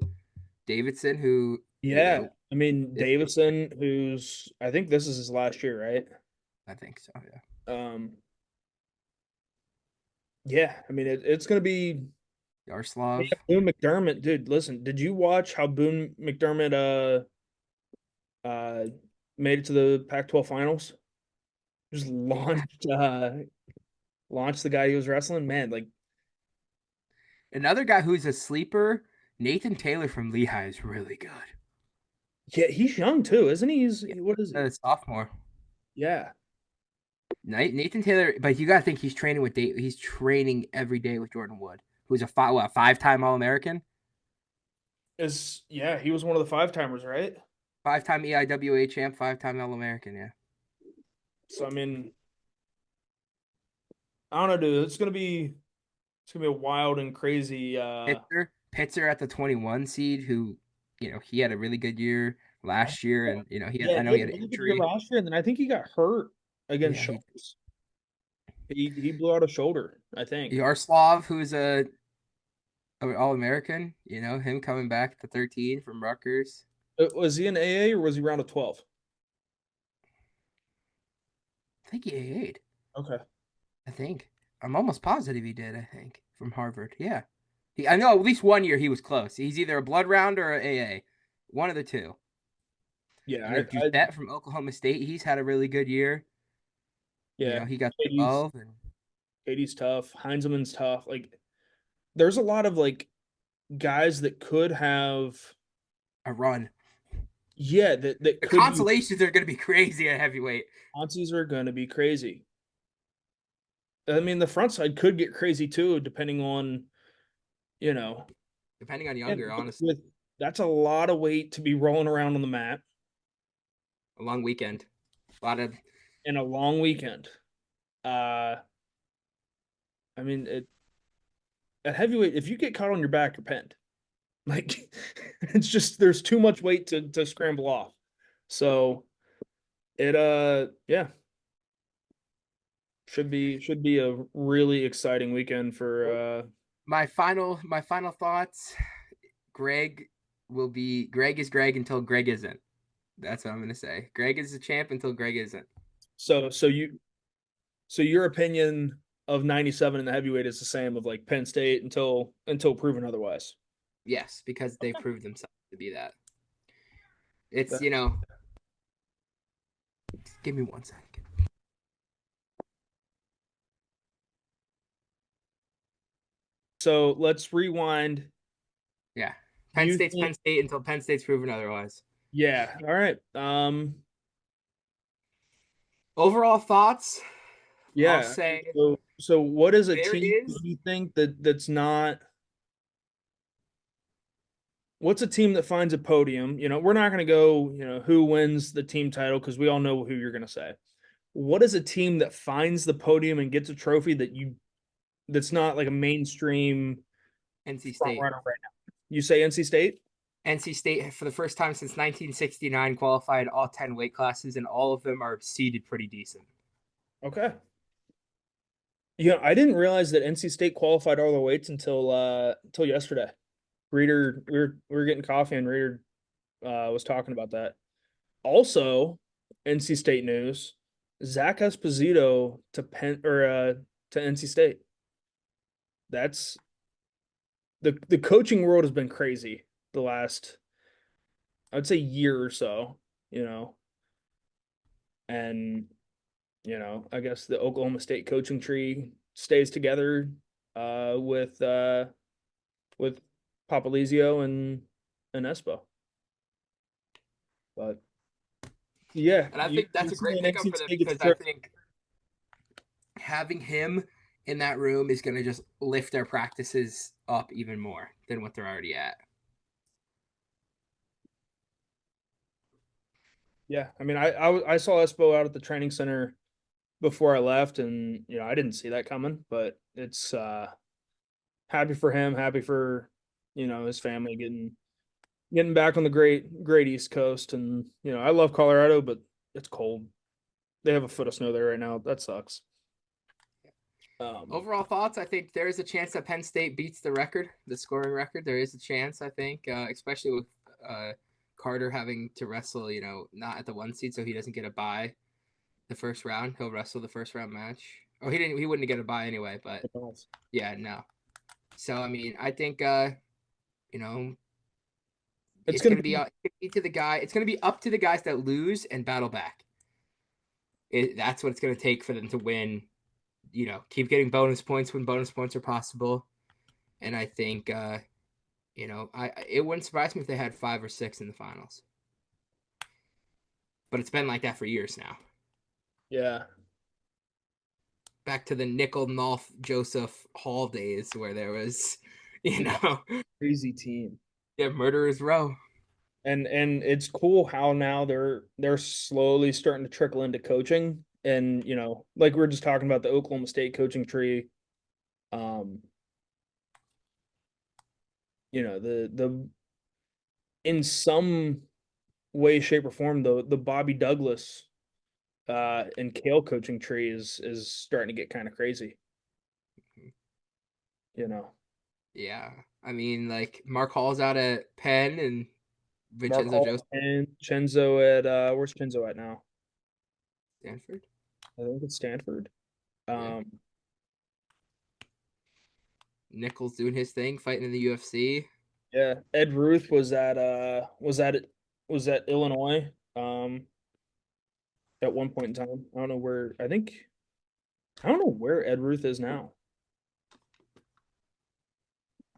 Davidson, who yeah, I mean is, Davison, who's I think this is his last year, right? I think so. Yeah. Um, yeah, I mean it's gonna be Yarslav. Boone McDermott, dude. Listen, did you watch how Boone McDermott uh made it to the Pac-12 finals? Just launched the guy he was wrestling. Man, like Another guy who's a sleeper, Nathan Taylor from Lehigh, is really good. yeah, he's young too, isn't he? Yeah. What is he? Sophomore. Yeah. Nathan Taylor, but you got to think he's training with he's training every day with Jordan Wood, who's a five-time All-American, Yeah, he was one of the five timers, right? five-time EIWA champ, five-time All-American. Yeah. So I mean, I don't know, dude. It's gonna be a wild and crazy Pitzer at the 21 seed, who he had a really good year last year, and yeah, I know he he had a had an really good year injury. last year, and then I think he got hurt against Yeah, Schultz. He blew out a shoulder, I think. Yaroslav, who's a All-American, him coming back to 13 from Rutgers. Was he an AA or was he round of 12? I think he AA'd. Okay. I think. I'm almost positive he did, I think, from Harvard. Yeah. I know at least one year he was close. He's either a blood round or a AA. One of the two. Yeah, I Doucette from Oklahoma State, he's had a really good year. yeah. He got Katie's 12 and Katie's tough. Heinzelman's tough. Like there's a lot of like guys that could have a run. yeah, that The could be consolations are going to be crazy at heavyweight. Ponzi's are gonna be crazy. I mean the front side could get crazy too, depending on, you know, Depending on and younger, honestly. with that's a lot of weight to be rolling around on the mat A long weekend. A lot of in a long weekend. Uh I mean at heavyweight, if you get caught on your back, you're pinned. Like it's just there's too much weight to scramble off. So it yeah, should be a really exciting weekend for my final thoughts. Greg is Greg until Greg isn't. That's what I'm gonna say. Greg is the champ until Greg isn't. so so you so your opinion of 97 in the heavyweight is the same of like Penn State until proven otherwise. Yes, because they proved themselves to be that. It's That- give me 1 second. So let's rewind. Yeah. Do Penn you State's think Penn State until Penn State's proven otherwise. yeah, all right. Overall thoughts, I'll Yeah. say So what is a there team is do you think that's not what's a team that finds a podium? We're not going to go, who wins the team title because we all know who you're going to say. What is a team that finds the podium and gets a trophy that's not like a mainstream NC front State. runner right now? You say NC State? NC State, for the first time since 1969, qualified all 10 weight classes, and all of them are seeded pretty decent. Okay. Yeah, I didn't realize that NC State qualified all the weights until yesterday. Reader, we were getting coffee and Reader was talking about that. Also, NC State news: Zach Esposito to NC State. That's the coaching world has been crazy the last, I'd say, year or so. You know, and I guess the Oklahoma State coaching tree stays together with Papalizio and Espo. But Yeah, And I you think that's a see great an pickup for them NCAA gets because I tripped. think having him in that room is going to just lift their practices up even more than what they're already at. Yeah, I mean, I saw Espo out at the training center before I left, and I didn't see that coming, but it's happy for him, happy for his family getting back on the great East Coast, and I love Colorado, but it's cold. They have a foot of snow there right now. That sucks. Overall thoughts, I think there is a chance that Penn State beats the record, the scoring record. There is a chance, I think, especially with Carter having to wrestle, not at the 1 seed, so he doesn't get a bye the first round. He'll wrestle the first round match. Oh, he wouldn't get a bye anyway, but yeah, no. So I mean, I think you know, It's it's gonna gonna be be to the guy. It's gonna be up to the guys that lose and battle back. That's what it's gonna take for them to win. Keep getting bonus points when bonus points are possible. And I think it wouldn't surprise me if they had 5 or 6 in the finals. But it's been like that for years now. yeah. Back to the Nickel Nolf Joseph Hall days where there was, Crazy team. yeah, murderers row. And it's cool how now they're slowly starting to trickle into coaching, and like we were just talking about the Oklahoma State coaching tree. um the in some way, shape, or form, the Bobby Douglas and Kale coaching tree is starting to get kind of crazy. you know Yeah. I mean, like Mark Hall's out at Penn and Mark Vincenzo Hall Joseph and Chenzo at where's Chenzo at now? Stanford. I think it's Stanford. Yeah. um Nichols doing his thing, fighting in the UFC. Yeah, Ed Ruth was at Illinois at one point in time. I don't know where. I don't know where Ed Ruth is now.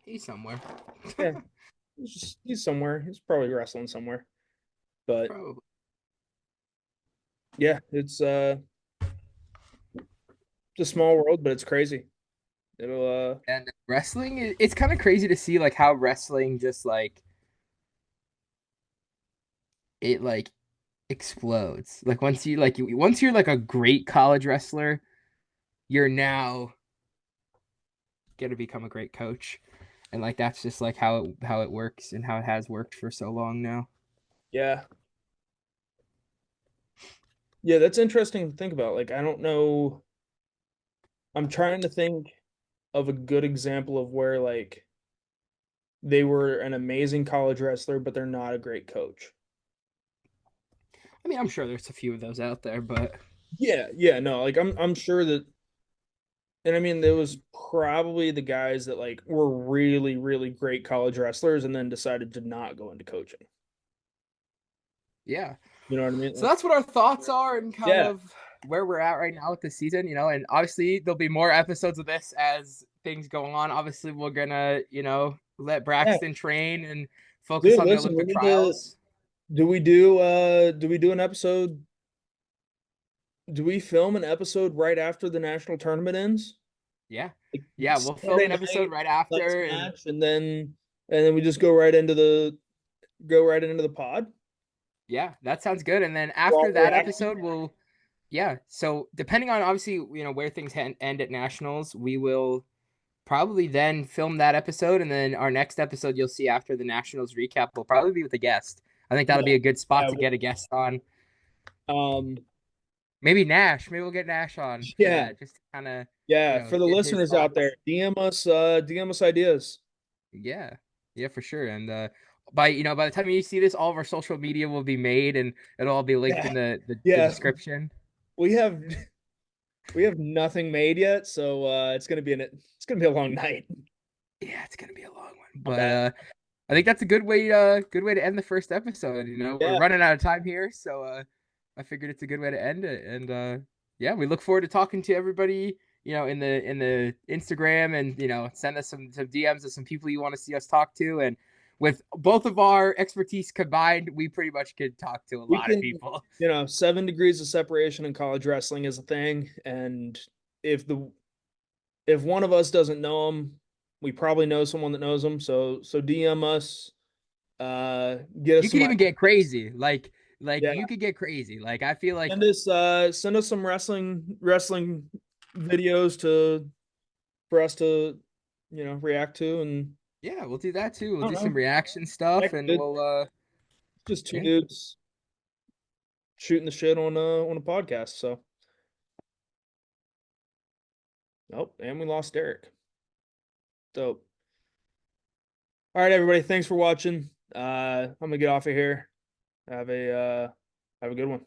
He's somewhere. Yeah, he's somewhere. He's probably wrestling somewhere. But Probably. yeah, it's a small world, but it's crazy. It'll And wrestling, it's kind of crazy to see like how wrestling just like it like explodes. Like once you're like a great college wrestler, you're now gonna become a great coach. And like that's just like how it works and how it has worked for so long now. yeah. Yeah, that's interesting to think about. Like, I don't know. I'm trying to think of a good example of where like they were an amazing college wrestler, but they're not a great coach. I mean, I'm sure there's a few of those out there, but Yeah, no, like I'm sure that, and I mean, there was probably the guys that like were really, really great college wrestlers and then decided to not go into coaching. yeah. You know what I mean? So Like, that's what our thoughts are and kind yeah, of where we're at right now with the season, and obviously there'll be more episodes of this as things go on. Obviously, we're gonna, let yeah, Braxton train and focus dude. on the Listen, we Olympic need to. trials. Do we do an episode? Do we film an episode right after the national tournament ends? Yeah. Like Yeah, we'll film Saturday an episode night, right let's after and match, and then we just go right into the pod yeah, that sounds good. And then while after we're that acting. episode, yeah. So depending on obviously, where things end at nationals, we will probably then film that episode. And then our next episode you'll see after the nationals recap will probably be with a guest. I think that'll Yeah, be a good spot yeah. to get a guest on. Um, Maybe Nash. Maybe we'll get Nash on for yeah, that, just to kind of, yeah. For the get his listeners out there, thoughts. DM us ideas. Yeah, yeah, for sure. And by the time you see this, all of our social media will be made, and it'll all be linked Yeah, in the yeah. description. We have we have nothing made yet, so it's gonna be a long night. Yeah, it's gonna be a long one, I'm but bad. I think that's a good way to end the first episode. We're Yeah, running out of time here, so I figured it's a good way to end it. And yeah, we look forward to talking to everybody. In the Instagram, and send us some DMs of some people you want to see us talk to, and with both of our expertise combined, we pretty much could talk to a We lot of can, people. 7 degrees of separation in college wrestling is a thing, and if one of us doesn't know them, we probably know someone that knows them. So DM us, get us You could some, even get crazy. Like yeah, you could get crazy. Like I feel like send us some wrestling videos for us to react to, and yeah, we'll do that too. We'll I do don't some know, reaction stuff heck, and dude, we'll just two yeah. dudes shooting the shit on a podcast. So, nope, and we lost Derek. Dope. All right, everybody, thanks for watching. I'm gonna get off of here. Have a good one.